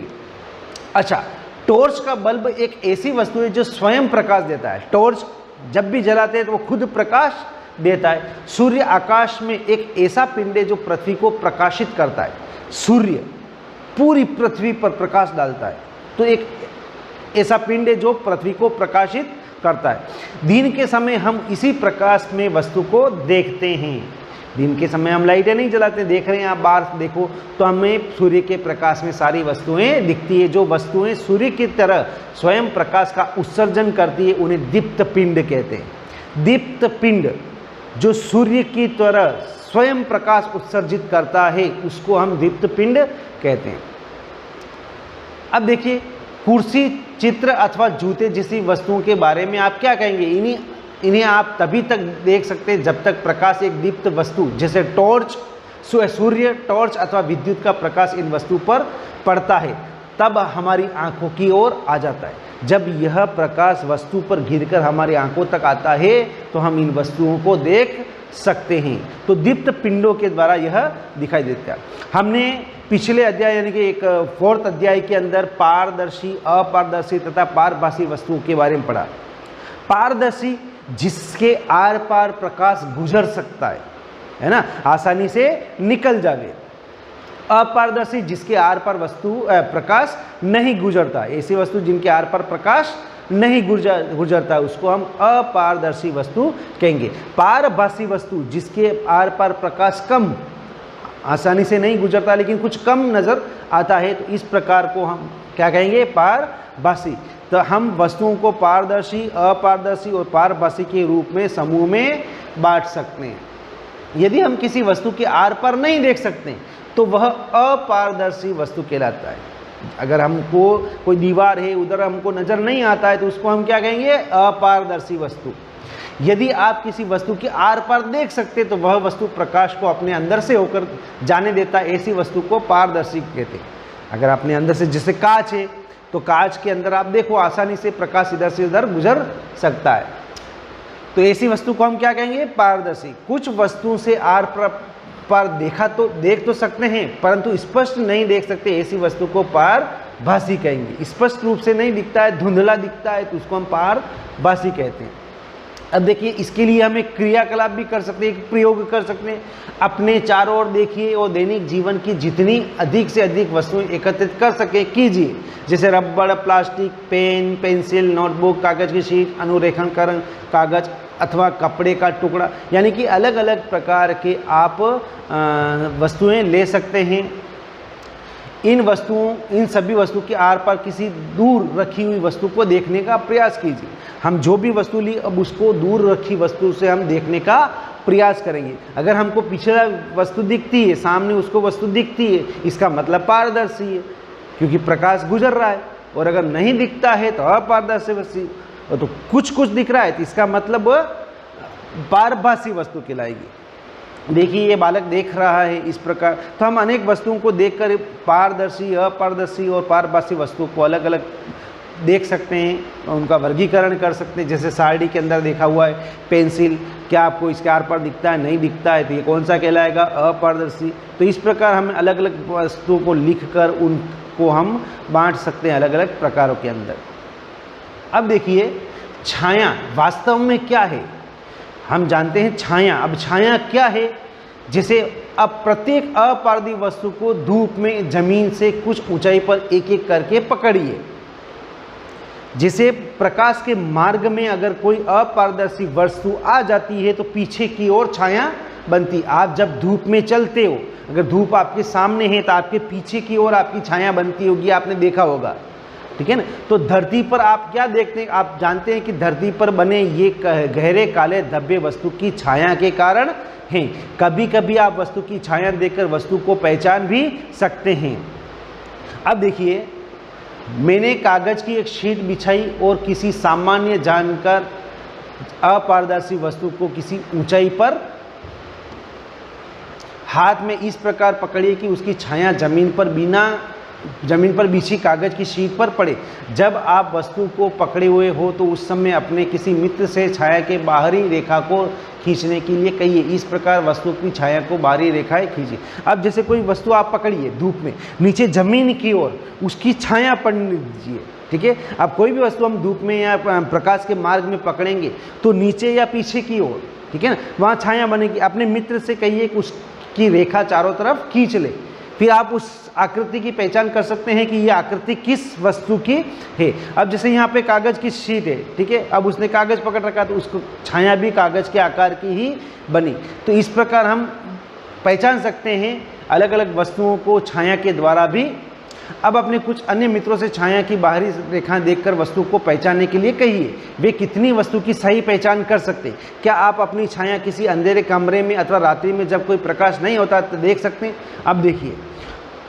अच्छा, टॉर्च का बल्ब एक ऐसी वस्तु है जो स्वयं प्रकाश देता है। टॉर्च जब भी जलाते हैं तो वो खुद प्रकाश देता है। सूर्य आकाश में एक ऐसा पिंड है जो पृथ्वी को प्रकाशित करता है। सूर्य पूरी पृथ्वी पर प्रकाश डालता है, तो एक ऐसा पिंड है जो पृथ्वी को प्रकाशित करता है। दिन के समय हम इसी प्रकाश में वस्तु को देखते हैं। दिन के समय हम लाइटें नहीं जलाते। देख रहे हैं आप बाहर देखो तो हमें सूर्य के प्रकाश में सारी वस्तुएं दिखती है। जो वस्तुएं सूर्य की तरह स्वयं प्रकाश का उत्सर्जन करती है उन्हें दीप्त पिंड कहते हैं। दीप्त पिंड जो सूर्य की तरह स्वयं प्रकाश उत्सर्जित करता है उसको हम दीप्त पिंड कहते हैं। अब देखिए, कुर्सी, चित्र अथवा जूते जैसी वस्तुओं के बारे में आप क्या कहेंगे? इन्हें आप तभी तक देख सकते हैं जब तक प्रकाश एक दीप्त वस्तु जैसे टॉर्च, सूर्य, टॉर्च अथवा विद्युत का प्रकाश इन वस्तु पर पड़ता है, तब हमारी आंखों की ओर आ जाता है। जब यह प्रकाश वस्तु पर गिरकर हमारी आंखों तक आता है तो हम इन वस्तुओं को देख सकते हैं। तो दीप्त पिंडों के द्वारा यह दिखाई देता है। हमने पिछले अध्याय यानी कि एक 4th अध्याय के अंदर पारदर्शी, अपारदर्शी तथा पारभासी वस्तुओं के बारे में पढ़ा। पारदर्शी जिसके आर पार प्रकाश गुजर सकता है ना, आसानी से निकल जावे। अपारदर्शी जिसके आर पार प्रकाश नहीं गुजरता, ऐसी वस्तु जिनके आर पार प्रकाश नहीं गुजरता उसको हम अपारदर्शी वस्तु कहेंगे। पारभासी वस्तु जिसके आर पार प्रकाश कम, आसानी से नहीं गुजरता लेकिन कुछ कम नज़र आता है, तो इस प्रकार को हम क्या कहेंगे? पारभासी। तो हम वस्तुओं को पारदर्शी, अपारदर्शी और पारभासी के रूप में समूह में बांट सकते हैं। यदि हम किसी वस्तु के आर पार नहीं देख सकते तो वह अपारदर्शी वस्तु कहलाता है। अगर हमको कोई दीवार है उधर हमको नज़र नहीं आता है तो उसको हम क्या कहेंगे? अपारदर्शी वस्तु। यदि आप किसी वस्तु के आर पार देख सकते तो वह वस्तु प्रकाश को अपने अंदर से होकर जाने देता है, ऐसी वस्तु को पारदर्शी कहते हैं। अगर अपने अंदर से, जैसे कांच है तो कांच के अंदर आप देखो आसानी से प्रकाश इधर से उधर गुजर सकता है, तो ऐसी वस्तु को हम क्या कहेंगे? पारदर्शी। कुछ वस्तुओं से आर पार देख तो सकते हैं परंतु स्पष्ट नहीं देख सकते, ऐसी वस्तु को पारभासी कहेंगे। स्पष्ट रूप से नहीं दिखता है, धुंधला दिखता है तो उसको हम पारभासी कहते हैं। अब देखिए, इसके लिए हम एक क्रियाकलाप भी कर सकते हैं, एक प्रयोग कर सकते हैं। अपने चारों ओर देखिए और दैनिक जीवन की जितनी अधिक से अधिक वस्तुएं एकत्रित कर सके कीजिए, जैसे रबड़, प्लास्टिक, पेन, पेंसिल, नोटबुक, कागज़ की शीट, अनुरेखणकरण कागज़ अथवा कपड़े का टुकड़ा, यानी कि अलग अलग प्रकार के आप वस्तुएं ले सकते हैं। इन सभी वस्तु के आर पार किसी दूर रखी हुई वस्तु को देखने का प्रयास कीजिए। हम जो भी वस्तु ली अब उसको दूर रखी वस्तु से हम देखने का प्रयास करेंगे। अगर हमको पिछला वस्तु दिखती है, सामने उसको वस्तु दिखती है, इसका मतलब पारदर्शी है क्योंकि प्रकाश गुजर रहा है। और अगर नहीं दिखता है तो अपारदर्शी, और तो कुछ दिख रहा है तो इसका मतलब पारभासी वस्तु कहलाएगी। देखिए ये बालक देख रहा है इस प्रकार, तो हम अनेक वस्तुओं को देखकर पारदर्शी, अपारदर्शी और पारभासी वस्तुओं को अलग अलग देख सकते हैं, उनका वर्गीकरण कर सकते हैं। जैसे सारणी के अंदर देखा हुआ है पेंसिल, क्या आपको इसके आर पार दिखता है, नहीं दिखता है, तो ये कौन सा कहलाएगा, अपारदर्शी। तो इस प्रकार हम अलग अलग वस्तुओं को लिखकर उनको हम बांट सकते हैं अलग अलग प्रकारों के अंदर। अब देखिए छाया वास्तव में क्या है, हम जानते हैं छाया। अब छाया क्या है, जैसे अब प्रत्येक अपारदर्शी वस्तु को धूप में जमीन से कुछ ऊंचाई पर एक एक करके पकड़िए। जैसे प्रकाश के मार्ग में अगर कोई अपारदर्शी वस्तु आ जाती है तो पीछे की ओर छाया बनती। आप जब धूप में चलते हो, अगर धूप आपके सामने है तो आपके पीछे की ओर आपकी छाया बनती होगी, आपने देखा होगा, ठीक है ना। तो धरती पर आप क्या देखते हैं, आप जानते हैं कि धरती पर बने ये गहरे काले धब्बे वस्तु की छाया के कारण हैं। कभी कभी आप वस्तु की छाया देखकर वस्तु को पहचान भी सकते हैं। अब देखिए मैंने कागज की एक शीट बिछाई और किसी सामान्य जानकर अपारदर्शी वस्तु को किसी ऊंचाई पर हाथ में इस प्रकार पकड़िए कि उसकी छाया जमीन पर बिछी कागज की शीट पर पड़े। जब आप वस्तु को पकड़े हुए हो तो उस समय अपने किसी मित्र से छाया के बाहरी रेखा को खींचने के लिए कहिए। इस प्रकार वस्तु की छाया को बाहरी रेखाएं खींचिए। अब जैसे कोई वस्तु आप पकड़िए धूप में, नीचे जमीन की ओर उसकी छाया पड़ने दीजिए, ठीक है। अब कोई भी वस्तु हम धूप में या प्रकाश के मार्ग में पकड़ेंगे तो नीचे या पीछे की ओर, ठीक है ना, वहाँ छाया बनेगी। अपने मित्र से कहिए कि उसकी रेखा चारों तरफ खींच ले, फिर आप उस आकृति की पहचान कर सकते हैं कि यह आकृति किस वस्तु की है। अब जैसे यहाँ पे कागज की शीट है, ठीक है, अब उसने कागज पकड़ रखा तो उसको छाया भी कागज के आकार की ही बनी। तो इस प्रकार हम पहचान सकते हैं अलग अलग वस्तुओं को छाया के द्वारा भी। अब अपने कुछ अन्य मित्रों से छाया की बाहरी रेखा देखकर वस्तु को पहचानने के लिए कहिए। वे कितनी वस्तु की सही पहचान कर सकते हैं। क्या आप अपनी छाया किसी अंधेरे कमरे में अथवा रात्रि में जब कोई प्रकाश नहीं होता तो देख सकते हैं। अब देखिए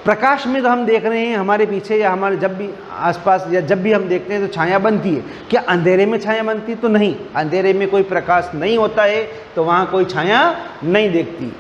प्रकाश में तो हम देख रहे हैं हमारे पीछे या हमारे जब भी आसपास या जब भी हम देखते हैं तो छाया बनती है। क्या अंधेरे में छाया बनती है? तो नहीं, अंधेरे में कोई प्रकाश नहीं होता है तो वहाँ कोई छाया नहीं देखती।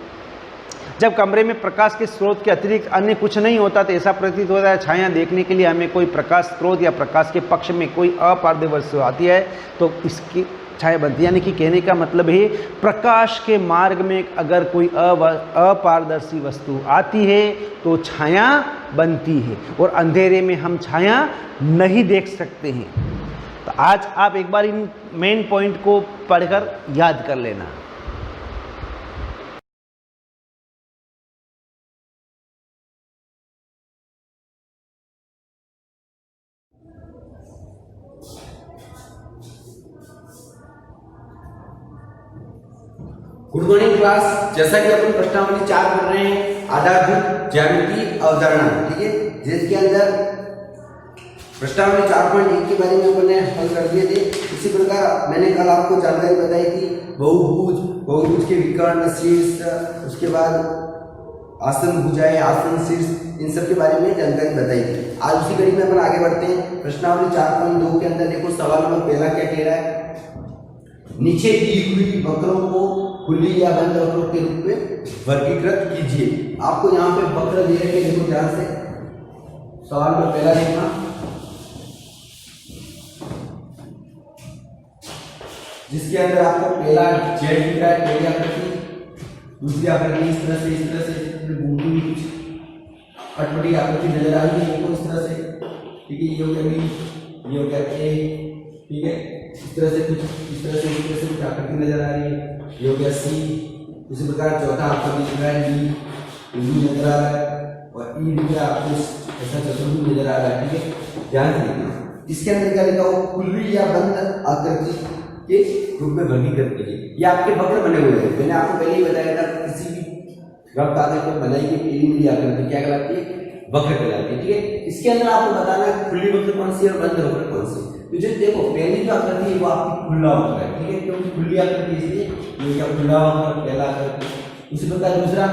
जब कमरे में प्रकाश के स्रोत के अतिरिक्त अन्य कुछ नहीं होता तो ऐसा प्रतीत होता है छाया देखने के लिए हमें कोई प्रकाश स्रोत या प्रकाश के पक्ष में कोई अपारदर्शी वस्तु आती है तो इसकी छाया बनती है। यानी कि कहने का मतलब है प्रकाश के मार्ग में अगर कोई अपारदर्शी वस्तु आती है तो छाया बनती है और अंधेरे में हम छाया नहीं देख सकते हैं। तो आज आप एक बार इन मेन पॉइंट को पढ़कर याद कर लेना। Good morning class. जैसा कि अपन प्रश्नावली 4 पढ़ रहे हैं, आधारभूत ज्यामिति अवधारणा, ठीक है, जिसके अंदर प्रश्नावली 4.1 के बारे में अपन ने हल कर दिए थे। इसी प्रकार मैंने कल आपको जानकारी बताई थी बहुभुज के विकर्ण, शीर्ष, उसके बाद आसन भुजाएं, आसन शीर्ष, इन सब के बारे में जानकारी बताई थी। आज उसी कड़ी में अपन आगे बढ़ते हैं। प्रश्नावली 4.2 के अंदर देखो सवाल नंबर पहला क्या कह रहा है, नीचे दी हुई वक्रों को खुली या बंद वक्रों के रूप में वर्गीकृत कीजिए। आपको यहाँ पे वक्र दे रखे, देखो ध्यान से, सवाल में पहला देखना, जिसके अंदर आपको पहला जेड दिख रहा है, पहली आकृति, दूसरी आकृति इस तरह से घूमती हुई कुछ अटपटी आकृति नजर आ रही है, देखो इस तरह से, ठीक है, ये हो गया बी, ये हो गया ए, ठीक है, इस तरह से कुछ आकृति नजर आ रही है, ये हो गया सी। उसी प्रकार चौथा आपको दिख रहा है डी, नजर आ रहा है, और ई दिख रहा है आपको ऐसा चतुर्भुज नजर आ रहा है, ठीक है, ध्यान से देखना। इसके अंदर क्या लिखा हो, खुली या बंद आकृति के रूप में वर्गीकृत कीजिए। ये आपके वक्र बने हुए हैं। मैंने आपको पहले ही बताया था किसी भी रफ कागज पर बनाई गई पीली नीली आकृति क्या कहलाती है, वक्र कहलाती है, ठीक है। इसके अंदर आपको बताना है खुली वक्र कौन सी है और बंद वक्र कौन सी है। तो जो देखो पहली जो आकृति है वो आपकी खुला वक्र है, ठीक है, क्योंकि खुली आकृति है इसलिए ये क्या खुला वक्र पहला आकृति। उसी प्रकार दूसरा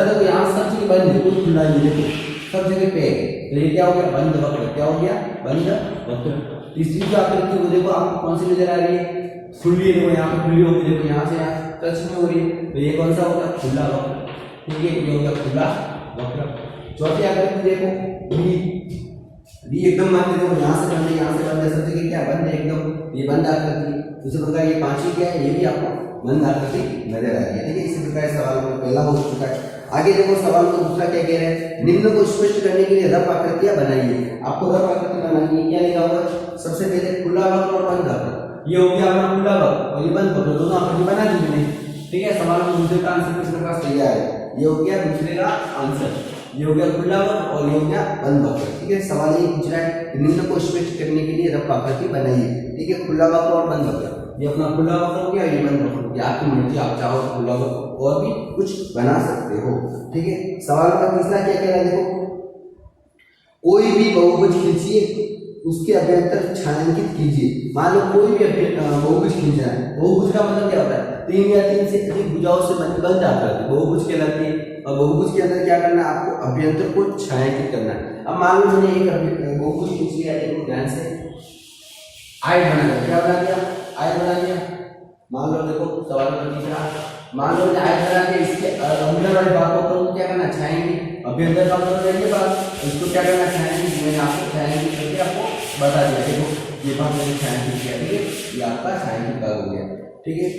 देखो यहाँ सब जगह बंद है, कोई खुला नहीं है, सब जगह पे है, तो ये क्या हो गया बंद वक्र, क्या हो गया बंद वक्र। तीसरी जो आकृति वो देखो आपको कौन सी नजर आ रही है, खुली है, यहाँ पे खुली होगी, देखो यहाँ से यहाँ टच में हो रही है, तो ये कौन सा होगा खुला वक्र, ठीक है, ये हो गया खुला वक्र। चौथी आकृति देखो बी एकदम बंद है, देखो यहाँ से बंद है, यहाँ से बंद है, सब जगह क्या बंद है एकदम, ये बंद आकृति। उसी प्रकार ये पांचवी क्या है, ये भी आपको बंद आकृति नजर आ रही है, ठीक है। इसी प्रकार सवाल में पहला हो चुका है। आगे देखो सवाल में दूसरा क्या कह रहे हैं, निम्न को स्पष्ट करने के लिए रफ आकृतियां बनाइए। आपको रफ आकृति बनानी है, क्या लिखा होगा सबसे पहले खुला वक्र और बंद वक्र, ये हो गया अपना खुला वक्र और ये बंद वक्र, दोनों आकृति बना दी मैंने, ठीक है। सवाल में दूसरे का आंसर किस प्रकार तैयार है, ये हो गया दूसरे का आंसर, ये हो गया खुला वक्र और ये हो गया बंद वक्र, ठीक है। सवाल ये पूछ रहा है निम्न को स्पष्ट करने के लिए रफ आकृति बनाइए, ठीक है। खुला वक्र और बंद वक्र, ये अपना खुला वक्र हो गया, ये बंद वक्र हो गया, आपकी मर्जी, आप चाहो तो खुला वक्र और भी कुछ बना सकते हो, ठीक है। सवाल का तीसरा क्या कह रहा है, देखो कोई भी बहुभुज खींचिए, उसके अभ्यंतर छायांकित कीजिए। मान लो कोई भी बहुभुज खींच रहा है, बहुभुज का मतलब क्या होता है, 3 या 3 से अधिक भुजाओं से बन जाता है, बहुभुज कहलाती है। और बहुभुज के अंदर क्या करना है, आपको अभ्यंतर को छायांकित करना है। अब मान लो मैंने एक बहुभुज खींच लिया, एक ध्यान से आयत बना दिया, क्या बना दिया, आयत बना दिया। मान लो देखो सवाल में तीसरा, मान लो मैंने आयत बना दिया, इसके अंदर वाले भाग को क्या करना छाएंगे, अभ्यंतर भाग को लेंगे बात, इसको क्या करना छाएंगे, मैंने आपको छाएंगे करके आपको बता दिया, देखो ये भाग मैंने छाएंगे किया, ठीक है, ये आपका छाएंगे भाग हो गया, ठीक है,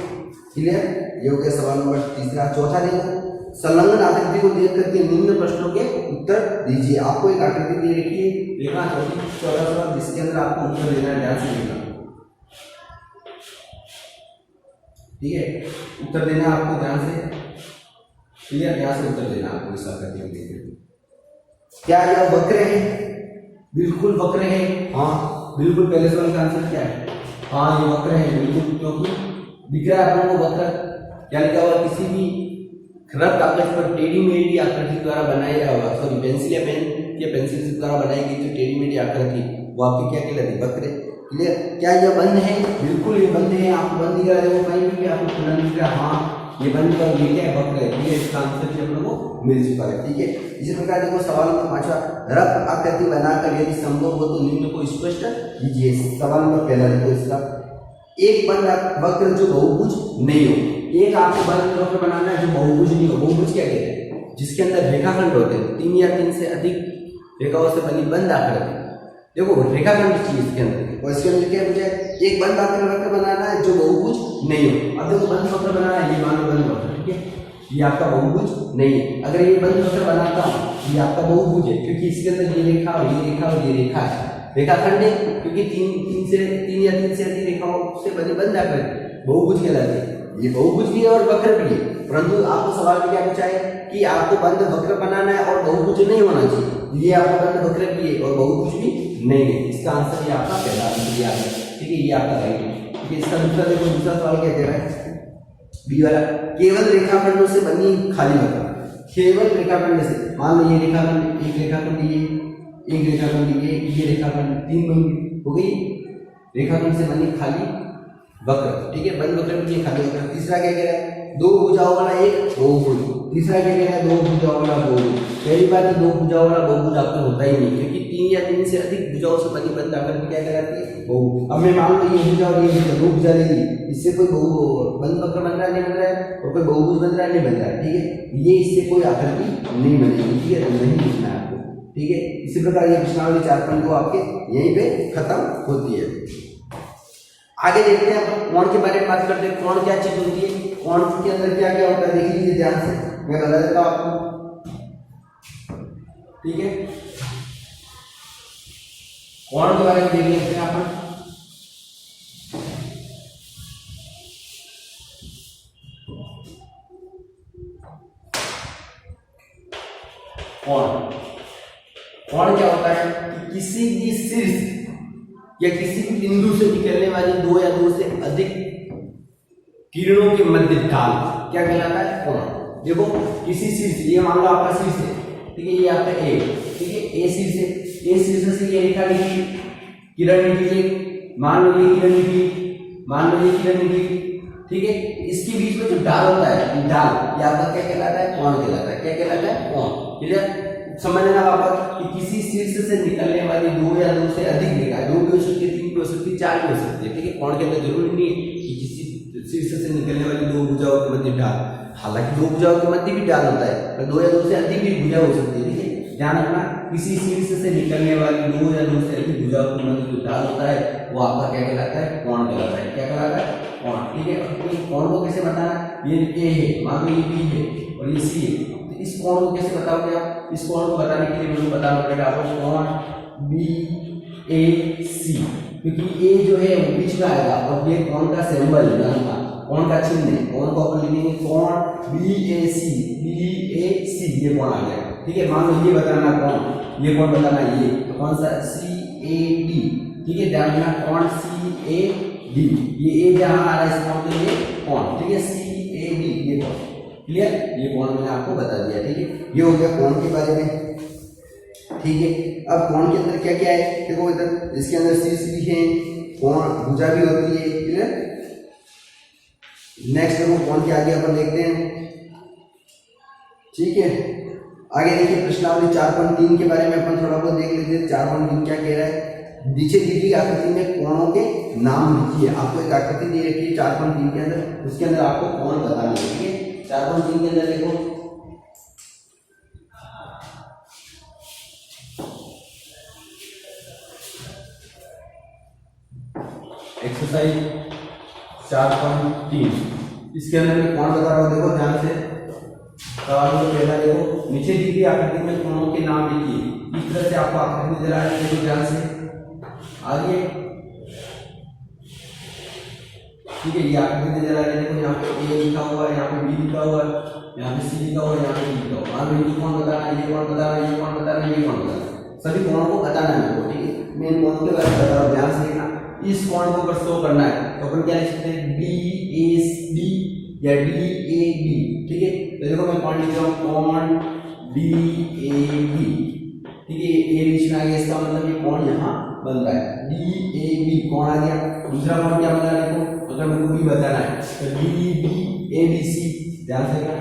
क्लियर। ये हो गया सवाल नंबर तीसरा। चौथा देखो संलग्न आकृति को देख करके निम्न प्रश्नों के उत्तर दीजिए। आपको एक आकृति दे रखी है, देखना चौथा सवाल जिसके अंदर आपको उत्तर देना है, ध्यान से देखना, ठीक है, उत्तर देना आपको ध्यान से, क्लियर, ध्यान से उत्तर देना आपको इस आकृति में देखना। क्या यह वक्र है, बिल्कुल वक्र है, हाँ बिल्कुल, पहले सवाल का आंसर क्या है, हाँ ये वक्र है बिल्कुल, क्योंकि दिख रहा है अपन को वक्र, क्या लिखा हुआ, किसी भी रफ कागज पर टेढ़ी मेढ़ी आकृति द्वारा बनाया होगा, सॉरी पेंसिल या पेन या पेंसिल द्वारा बनाई गई जो टेढ़ी मेढ़ी आकृति वो आपकी क्या कहलाती, वक्र, क्लियर। क्या यह बंद है, बिल्कुल ये बंद है, आपको बंद दिख रहा है, देखो कहीं भी आपको खुला दिख रहा है, हाँ ये बंद का ये क्या है, वक्र है, ठीक है, इसका आंसर भी हम लोग को मिल चुका है, ठीक है। इसी प्रकार देखो सवाल नंबर 5, रफ आकृति बनाकर यदि संभव हो तो निम्न को स्पष्ट कीजिए। सवाल नंबर पहला देखो इसका, एक बंद वक्र जो बहुभुज नहीं हो, एक आपको बंद वक्र बनाना है जो बहुभुज नहीं हो। बहुभुज क्या कहते हैं, जिसके अंदर रेखाखंड होते हैं, 3 या 3 से अधिक रेखाओं से बनी बंद आकृति, देखो रेखाखंड चाहिए इसके अंदर, और इसके अंदर क्या मुझे एक बंद वक्र बनाना है जो बहुभुज नहीं हो। अब देखो बंद वक्र बनाना है, ये मान लो बंद वक्र, ठीक है, ये आपका बहुभुज नहीं है। अगर ये बंद वक्र बनाता हूँ, ये आपका बहुभुज है, क्योंकि इसके अंदर ये रेखा और ये रेखा और ये रेखा है, रेखाखंड है, क्योंकि 3 या 3 से अधिक रेखाओं से बनी बंद आकृति बहुभुज कहलाती है। ये बहुभुज भी है और वक्र भी है, परंतु आपको सवाल में क्या पूछा है कि आपको बंद वक्र बनाना है और बहुभुज नहीं होना चाहिए। ये आपका बंद वक्र भी है और बहुभुज भी नहीं है, इसका आंसर ये आपका पहला आंसर दिया है, ठीक है, ये आपका राइट है, ठीक है। इसका दूसरा देखो, दूसरा सवाल क्या कह रहा है, बी वाला, केवल रेखाखंडों से बनी खाली वक्र, केवल रेखाखंड से, मान लो ये रेखाखंड, एक रेखाखंड ये, एक रेखाखंड ये रेखाखंड, 3 बन हो गई, रेखाखंड से बनी खाली वक्र, ठीक है, बंद वक्र भी खाली वक्र। तीसरा क्या कह रहा है, 2 भुजाओं वाला एक बहुभुज। तीसरा क्या कह रहा है, 2 भुजाओं वाला बहुभुज। पहली बात है 2 भुजाओं वाला बहुभुज आपको होता ही नहीं, क्योंकि 3 या 3 से अधिक भुजाओं से बनी बंद आकृति क्या कहलाती है, बहुभुज। अब मैं मान लो ये भुजा और ये भुजा, 2 भुजा ले ली, इससे कोई बंद वक्र बन रहा है नहीं बन रहा है, और कोई बहुभुज बन रहा है नहीं बन रहा है, ठीक है, ये इससे कोई आकृति नहीं बनेगी, ठीक है, नहीं लिखना है आपको, ठीक है। इसी प्रकार ये प्रश्नावली 4.2 आपके यहीं पे खत्म होती है। आगे देखते हैं, कोण के बारे में बात करते हैं। कोण क्या चीज होती है, कोण के अंदर क्या क्या होता है देख लीजिए ध्यान से, मैं बता देता हूं आपको, ठीक है। कोण के बारे में देख लेते हैं अपन। कोण क्या होता है कि किसी भी शीर्ष या किसी भी बिंदु से निकलने वाली 2 या 2 से अधिक किरणों के मध्य ढाल क्या कहलाता है, कोण। देखो किसी शीर्ष, ये मान लो आपका शीर्ष है, ठीक है, ये आपका ए, ठीक है, ए शीर्ष है, ए शीर्ष से ये रेखा लीजिए, किरण लीजिए, मान लो ये किरण निकली, मान लो ये किरण निकली, ठीक है। इसके बीच में जो डाल होता है, डाल ये आपका क्या कहलाता है, कोण कहलाता है। क्या कहलाता है, कोण। क्लियर। समझ लेना वापस कि किसी शीर्ष से निकलने वाली दो या दो से अधिक रेखा, दो भी हो सकती है, तीन भी हो सकती है, चार भी हो सकती है, ठीक है। कोण के अंदर जरूरी नहीं है कि किसी शीर्ष से निकलने वाली दो भुजाओं के मध्य डाल, हालांकि दो भुजाओं के मध्य भी डाल होता है, तो दो या दो से अधिक भी भुजा हो सकती है, ठीक है। ध्यान रखना, किसी शीर्ष से निकलने वाली दो या दो से अधिक भुजाओं के मध्य जो डाल होता है वो आपका क्या कहलाता है, कोण कहलाता है। क्या कहलाता है, कोण, ठीक है। और कोण को कैसे बताना, ये ए है, मान लो ये बी है और ये सी है, तो इस कोण को कैसे बताओगे आप। इस कोण को बताने के लिए मुझे बताना पड़ेगा आपको कोण बी ए सी, क्योंकि ए जो है वो बीच में आएगा और ये कोण का सिंबल है, कोण का चिन्ह है। कोण को अपन लिखेंगे कोण बी ए सी, ये कोण आ गया, ठीक है। मान लो ये बताना कोण, ये कोण बताना, ये तो कौन सा, सी ए डी, ठीक है। ध्यान रखना, कोण सी ए डी, ये ए जहां आ रहा है इस कोण के लिए कोण, ठीक है। सी ए डी ये कोण, क्लियर। ये कोण मैंने आपको बता दिया, ठीक है। ये हो गया कोण के बारे में, ठीक है। अब कोण के अंदर क्या क्या है, देखो इधर इसके अंदर शीर्ष भी है, कोण भुजा भी होती है, क्लियर। नेक्स्ट देखो कोण के आगे अपन देखते हैं, ठीक है। आगे देखिए प्रश्नावली 4.3 के बारे में अपन थोड़ा बहुत देख लेते हैं। 4.3 क्या कह रहा है, नीचे दी गई आकृति में कोणों के नाम लिखिए। आपको एक आकृति दे रखी है 4.3 के अंदर, उसके अंदर आपको कोण बताना है, ठीक है। 4.3 के अंदर देखो, एक्सरसाइज 4.3, इसके अंदर मैं कोण बता रहा हूँ, देखो ध्यान से। सवाल तो पहला देखो, नीचे दी गई आकृति में कोणों के नाम लिखिए। इस तरह से आपको आकृति नजर आ रही है, देखो ध्यान से। आगे ठीक है, ये आकृति नजर आ रही है, देखो यहाँ पे ए लिखा हुआ है, यहाँ पे बी लिखा हुआ है, यहाँ पे सी लिखा हुआ है, यहाँ पे डी लिखा हुआ है। मान लो ये कोण बताना, ये कोण बताना, ये कोण बताना, ये कोण बताना, सभी कोणों को बताना है मेरे को, ठीक है। मेन कोण के बारे में बता रहा हूँ, ध्यान से देखना। इस कोण को अगर शो करना है तो अपन क्या लिख सकते हैं, बी ए डी या डी ए बी, ठीक है। तो देखो मैं कोण लिख रहा हूँ, कोण डी ए बी, ठीक है। ए बीच में आ गया, इसका मतलब ये कोण यहाँ बन रहा है, डी ए बी कोण आ गया। दूसरा कोण क्या बन रहा है, देखो अगर मेरे को बी बताना है तो D B A B C, ध्यान से देखना,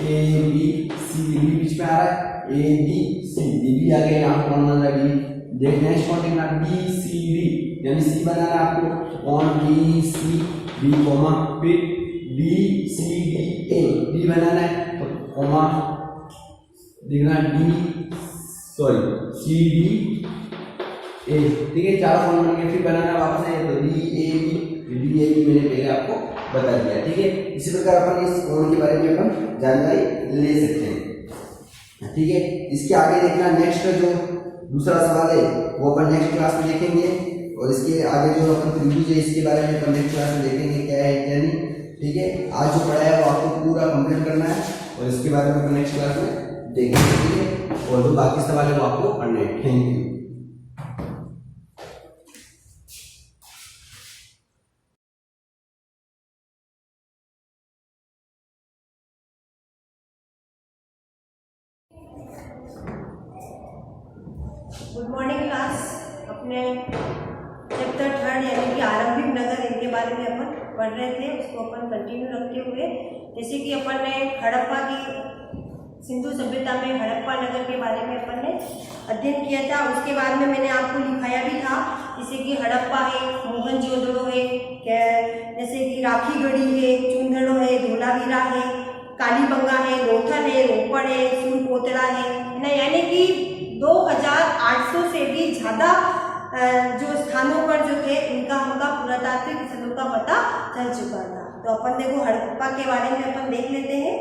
ए बी सी, बी बीच में आ रहा है, ए बी सी, बी आ गया, यहाँ कोण बन रहा है बी। नेक्स्ट कोण देखना, बी सी डी, यानी सी बनाना है आपको, कोण बी सी बी कोमा, फिर B C D A, D बनाना है तो कोमा देखना, D sorry C D A, ठीक है। चार कोण बन गए, फिर बनाना वापस है तो डी ए बी मैंने पहले आपको बता दिया, ठीक है। इसी प्रकार अपन इस कोण के बारे में अपन जानकारी ले सकते हैं, ठीक है। इसके आगे देखना, नेक्स्ट जो दूसरा सवाल है वो अपन नेक्स्ट क्लास में देखेंगे, और इसके आगे जो अपन त्रिभुज है इसके बारे में अपन नेक्स्ट क्लास में देखेंगे क्या है क्या नहीं, ठीक है। आज जो पढ़ा है वो आपको पूरा कंप्लीट करना है और इसके बारे में अपन नेक्स्ट क्लास में देखेंगे, ठीक है। और जो बाकी सवाल है वो आपको पढ़ने हैं। Thank you. Good morning class. अपने चैप्टर 3 यानी कि आरंभिक नगर इनके बारे में अपन पढ़ रहे थे, उसको अपन कंटिन्यू रखते हुए, जैसे कि अपन ने हड़प्पा की सिंधु सभ्यता में हड़प्पा नगर के बारे में अपन ने अध्ययन किया था। उसके बाद में मैंने आपको लिखाया भी था, जैसे कि हड़प्पा है, मोहनजोदड़ो है, जैसे कि राखीगढ़ी है, चुंदड़ो है, धोलावीरा है, कालीबंगा है, लोथल है, रोपड़ है, सूरकोतरा है ना, यानी कि 2800 से भी ज़्यादा जो स्थानों पर जो थे उनका हमका पुरातात्विक स्थलों का पता चल चुका था। तो अपन देखो हड़प्पा के बारे में अपन देख लेते हैं।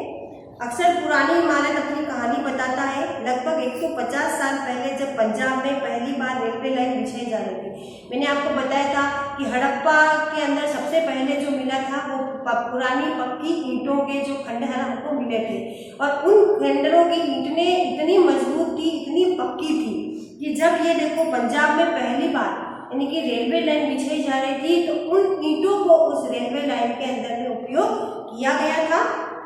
अक्सर पुरानी इमारत अपनी कहानी बताता है। लगभग 150 साल पहले जब पंजाब में पहली बार रेलवे लाइन बिछाई जा रही थी, मैंने आपको बताया था कि हड़प्पा के अंदर सबसे पहले जो मिला था वो पुरानी पक्की ईंटों के जो खंडहर हमको मिले थे, और उन खंडहरों की ईंटें इतनी मजबूत थी, इतनी पक्की थी कि जब ये देखो पंजाब में पहली बार यानी कि रेलवे लाइन बिछाई जा रही थी तो उन ईंटों को उस रेलवे लाइन के अंदर में उपयोग किया गया था।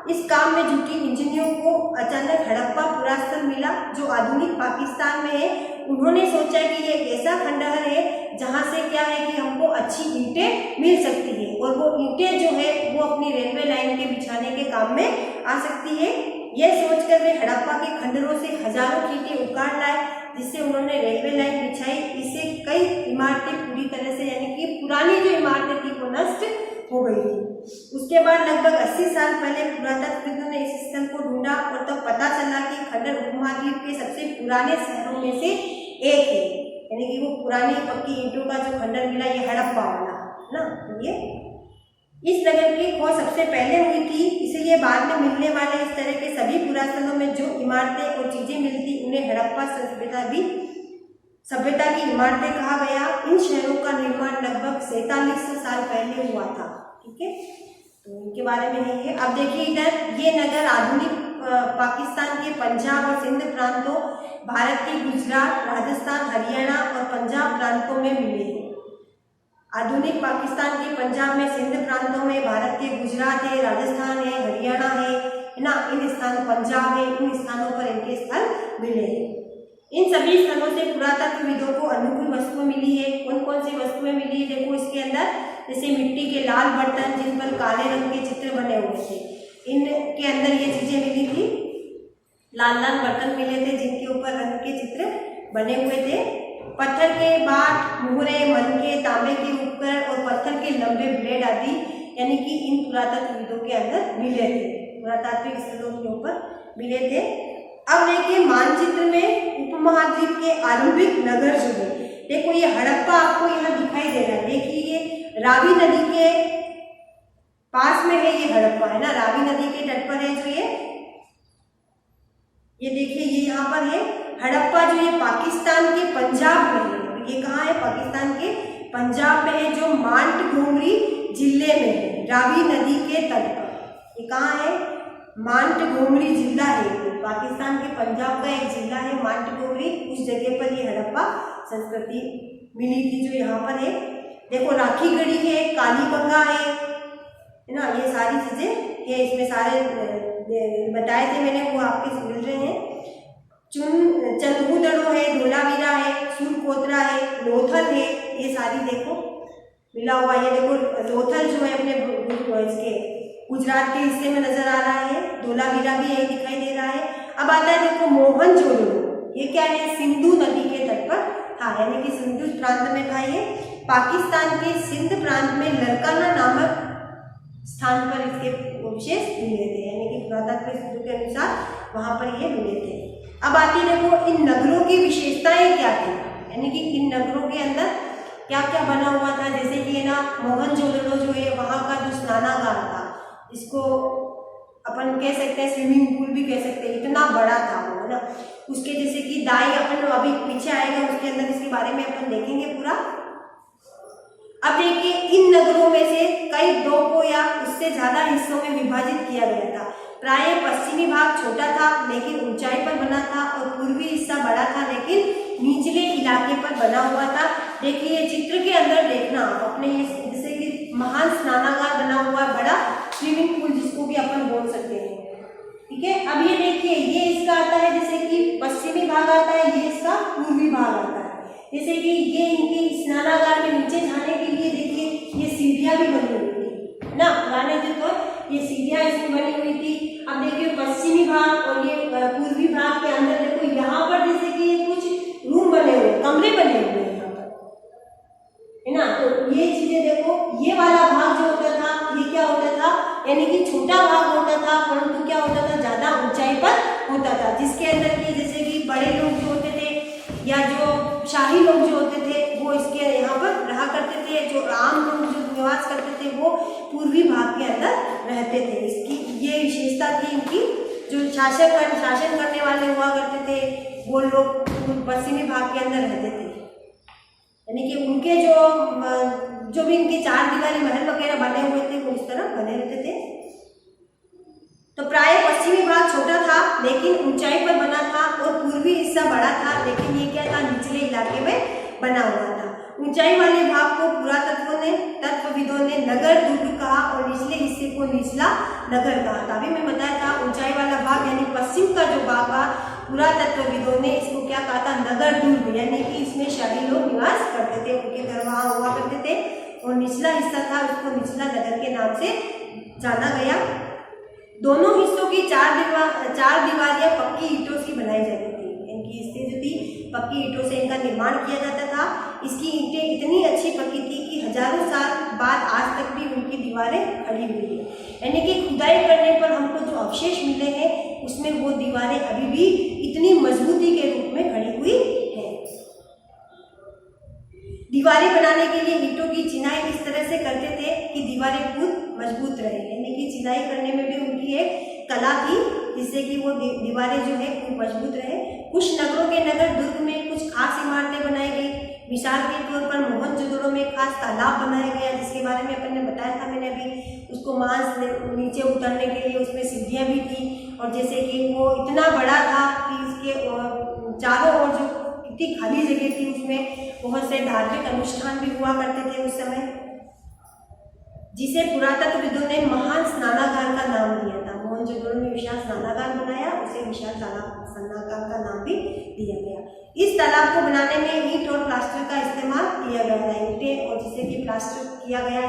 इस काम में जुटी इंजीनियरों को अचानक हड़प्पा पुरास्थल मिला जो आधुनिक पाकिस्तान में है। उन्होंने सोचा कि ये ऐसा खंडहर है जहाँ से क्या है कि हमको अच्छी ईंटें मिल सकती है और वो ईंटें जो है वो अपनी रेलवे लाइन के बिछाने के काम में आ सकती है। यह सोचकर वे हड़प्पा के खंडहरों से हजारों ईंटें उखाड़ लाए जिससे उन्होंने रेलवे लाइन बिछाई। इससे कई इमारतें पूरी तरह से यानी कि पुरानी जो इमारतें थी वो नष्ट हो गई थी। उसके बाद लगभग 80 साल पहले पुरातत्वविदों ने इस स्थल को ढूंढा और तब पता चला कि खंडहर उपमहाद्वीप के सबसे पुराने शहरों में से एक है। यानी कि वो पुरानी पक्की ईंटों का जो खंडहर मिला ये हड़प्पा वाला ना, ये इस नगर की खोज सबसे पहले हुई थी। इसलिए बाद में मिलने वाले इस तरह के सभी पुरातनों में जो इमारतें और चीजें मिलती उन्हें हड़प्पा सभ्यता की इमारतें कहा गया। इन शहरों का निर्माण लगभग 4700 साल पहले हुआ था। ठीक है, तो इनके बारे में नहीं है। अब देखिए इधर ये नगर आधुनिक पाकिस्तान के पंजाब और सिंध प्रांतों, भारत के गुजरात, राजस्थान, हरियाणा और पंजाब प्रांतों में मिले हैं। आधुनिक पाकिस्तान के पंजाब में, सिंध प्रांतों में, भारत के गुजरात है, राजस्थान है, हरियाणा है ना, इन स्थानों पंजाब है, इन स्थानों पर इनके स्थल मिले हैं। इन सभी स्थलों से पुरातत्वविदों को अनुकूल वस्तुएं मिली है। कौन कौन सी वस्तुएं मिली है देखो इसके अंदर, जैसे मिट्टी के लाल बर्तन जिन पर काले रंग के चित्र बने हुए थे, इनके अंदर ये चीजें मिली थी। लाल लाल बर्तन मिले थे जिनके ऊपर रंग के चित्र बने हुए थे। पत्थर के बाट, मुहरे, मनके, तांबे के उपकरण और पत्थर के लंबे ब्लेड आदि यानी कि इन पुरातत्वविदों के अंदर मिले थे, पुरातात्विक स्थलों के ऊपर मिले थे। अब देखिए मानचित्र में उपमहाद्वीप के आरंभिक नगर जो है, देखो ये हड़प्पा आपको यहाँ दिखाई दे रहा है। देखिए ये रावी नदी के पास में है, ये हड़प्पा है ना, रावी नदी के तट पर है जो ये देखिए ये यहाँ पर है हड़प्पा जो ये पाकिस्तान के पंजाब में है। ये कहाँ है? पाकिस्तान के पंजाब में है जो मांटगोमरी जिले में है, रावी नदी के तट पर। ये कहाँ है? मांटगोमरी जिला है, पाकिस्तान के पंजाब का एक जिला है मांटगोमरी। उस जगह पर ये हड़प्पा संस्कृति मिली थी जो यहाँ पर है। देखो राखी गढ़ी है, कालीबंगा है ना, ये सारी चीजें ये इसमें सारे बताए थे मैंने, वो आपके मिल रहे हैं। चंदूदड़ो है, धोलावीरा है, सूरकोतरा है, लोथल है, ये सारी देखो मिला हुआ। ये देखो लोथल जो है अपने इसके गुजरात के हिस्से में नजर आ रहा है, धोलावीरा भी यही दिखाई दे रहा है। अब आता है देखो मोहनजोदड़ो, ये क्या है? सिंधु नदी के तट पर था, यानी कि सिंधु प्रांत में था। ये पाकिस्तान के सिंध प्रांत में लरकाना नामक स्थान पर इसके अवशेष मिले थे, यानी कि पुरातत्व सूत्रों के अनुसार वहां पर ये मिले थे। अब आती देखो इन नगरों की विशेषताएं क्या थी, यानी कि इन नगरों के अंदर क्या क्या बना हुआ था। जैसे कि ना मोहनजोदड़ो जो है वहां का जो स्नानागार था, इसको अपन कह सकते हैं स्विमिंग पूल भी कह सकते हैं, इतना बड़ा था वो, है ना। उसके जैसे कि दाई अपन अभी पीछे आएगा उसके अंदर इसके बारे में अपन देखेंगे पूरा। अब देखिए इन नगरों में से कई 2 को या उससे ज्यादा हिस्सों में विभाजित किया गया था। प्राय पश्चिमी भाग छोटा था लेकिन ऊंचाई पर बना था और पूर्वी हिस्सा बड़ा था लेकिन निचले इलाके पर बना हुआ था। देखिए ये चित्र के अंदर देखना अपने ये जैसे कि महान स्नानागार बना हुआ बड़ा स्विमिंग पूल जिसको भी अपन बोल सकते हैं। ठीक है, अब ये देखिए ये इसका आता है जैसे कि पश्चिमी भाग आता है, ये इसका पूर्वी भाग आता है। जैसे कि ये इनके स्नानागार में नीचे जाने के लिए देखिए ये सीढ़ियां भी बनी हुई थी ना, पुराने जो तो ये सीढ़ियां इसमें बनी हुई थी। अब देखिए पश्चिमी भाग और ये पूर्वी भाग के अंदर देखो यहाँ पर जैसे कि कुछ रूम बने हुए, कमरे बने हुए हैं यहाँ पर, है ना। तो ये चीजें देखो, ये वाला भाग जो होता था ये क्या होता था, यानी कि छोटा भाग होता था परंतु क्या होता था ज्यादा ऊंचाई पर होता था, जिसके अंदर की जैसे कि बड़े लोग जो होते थे या जो शाही लोग जो होते थे वो इसके यहाँ पर रहा करते थे। जो आम लोग जो निवास करते थे वो पूर्वी भाग के अंदर रहते थे। इसकी ये विशेषता थी इनकी। जो शासन करने वाले हुआ करते थे वो लोग पश्चिमी भाग के अंदर रहते थे, यानी कि उनके जो भी इनके 4 दीवारी महल वगैरह बने हुए थे वो इस तरह बने रहते थे। तो प्राय पश्चिमी भाग छोटा था लेकिन ऊंचाई पर बना था और पूर्वी हिस्सा बड़ा था लेकिन ये क्या था, निचले इलाके में बना हुआ था। ऊंचाई वाले भाग को तत्वविदों ने नगर दुर्ग कहा और निचले हिस्से को निचला नगर कहा था। अभी मैं बताया था ऊंचाई वाला भाग यानी पश्चिम का जो भाग था पुरातत्वविदों ने इसको क्या कहा था, नगर दुर्ग, यानी कि इसमें शहरी लोग निवास करते थे, उनके घर वहाँ हुआ करते थे। और निचला हिस्सा था उसको निचला नगर के नाम से जाना गया। दोनों हिस्सों की चार दीवारियां पक्की ईंटों की बनाई जाती थी। इनकी इससे जो थी पक्की ईंटों से इनका निर्माण किया जाता था। इसकी ईंटें इतनी अच्छी पक्की थी कि हजारों साल बाद आज तक भी उनकी दीवारें खड़ी हुई है, यानी कि खुदाई करने पर हमको जो अवशेष मिले हैं उसमें वो दीवारें अभी भी इतनी मजबूती के रूप में खड़ी हुई है। दीवारें बनाने के लिए ईंटों की चिनाई इस तरह से करते थे कि दीवारें खुद मजबूत रहे, यानी कि चिनाई करने में भी उनकी एक कला थी जिससे कि वो दीवारें जो है खूब मजबूत रहे। कुछ नगरों के नगर दुर्ग में कुछ खास इमारतें बनाई गई। मिसाल के तौर पर मोहनजोदड़ो में खास तालाब बनाया गया, जिसके बारे में अपन ने बताया था मैंने अभी। उसको मांस नीचे उतरने के लिए उसमें सीढ़ियाँ भी थी, और जैसे कि वो इतना बड़ा था कि इसके चारों ओर जो इतनी खाली जगह थी उसमें बहुत से धार्मिक अनुष्ठान भी हुआ करते थे उस समय, जिसे पुरातत्वविदों ने महान स्नानागार का नाम दिया था। मोहनजोदड़ो में विशाल स्नानागार बनाया, उसे विशाल स्नानागार का नाम भी दिया गया। इस तालाब को बनाने में ईंट और प्लास्टर का इस्तेमाल किया गया था, ईंटें और जिसे कि प्लास्टर किया गया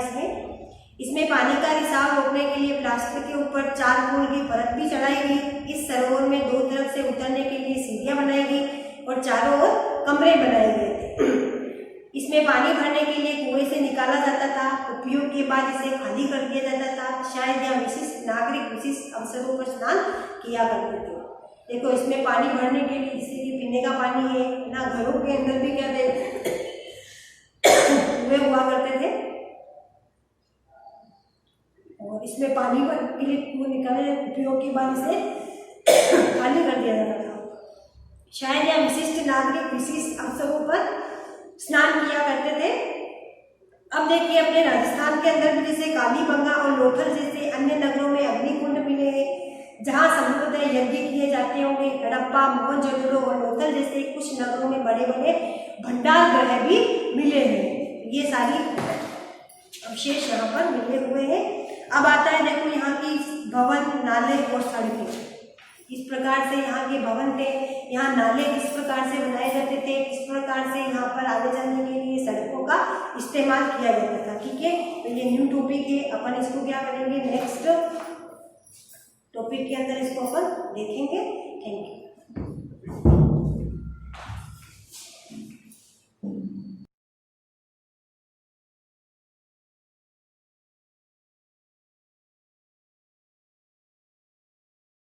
इसमें पानी का रिसाव रोकने के लिए प्लास्टर के ऊपर चारकोल की परत भी चढ़ाई गई। इस सरोवर में दो तरफ से उतरने के लिए सीढ़ियां बनाई गई और चारों ओर कमरे बनाए गए थे। इसमें पानी भरने के लिए कुएं से निकाला जाता था, उपयोग के बाद इसे खाली कर दिया जाता था। शायद यह विशिष्ट नागरिक विशिष्ट अवसरों पर स्नान किया करते थे। देखो इसमें पानी भरने के लिए जिससे कि पीने का पानी है ना, घरों के अंदर भी क्या थे कुएं हुआ करते थे, और इसमें पानी भरने के लिए कुएं निकाले, उपयोग के बाद इसे खाली कर दिया जाता था। शायद यह विशिष्ट नागरिक विशिष्ट अवसरों पर स्नान किया करते थे। अब देखिए अपने राजस्थान के अंदर भी जैसे कालीबंगा और लोथल जैसे अन्य नगरों में अग्निकुंड मिले हैं, जहाँ संपूर्णतः यज्ञ किए जाते होंगे। हड़प्पा, मोहनजोदड़ो और लोथल जैसे कुछ नगरों में बड़े बड़े भंडार गृह भी मिले हैं। ये सारी अवशेष यहाँ पर मिले हुए हैं। अब आता है देखो यहाँ की भवन, नाले और सड़कें। इस प्रकार से यहाँ के भवन थे, यहाँ नाले किस प्रकार से बनाए जाते थे, किस प्रकार से यहाँ पर आने जाने के लिए सड़कों का इस्तेमाल किया जाता था। ठीक है, तो ये न्यू टॉपिक है, अपन इसको क्या करेंगे नेक्स्ट टॉपिक के अंदर इसको अपन देखेंगे। Thank you.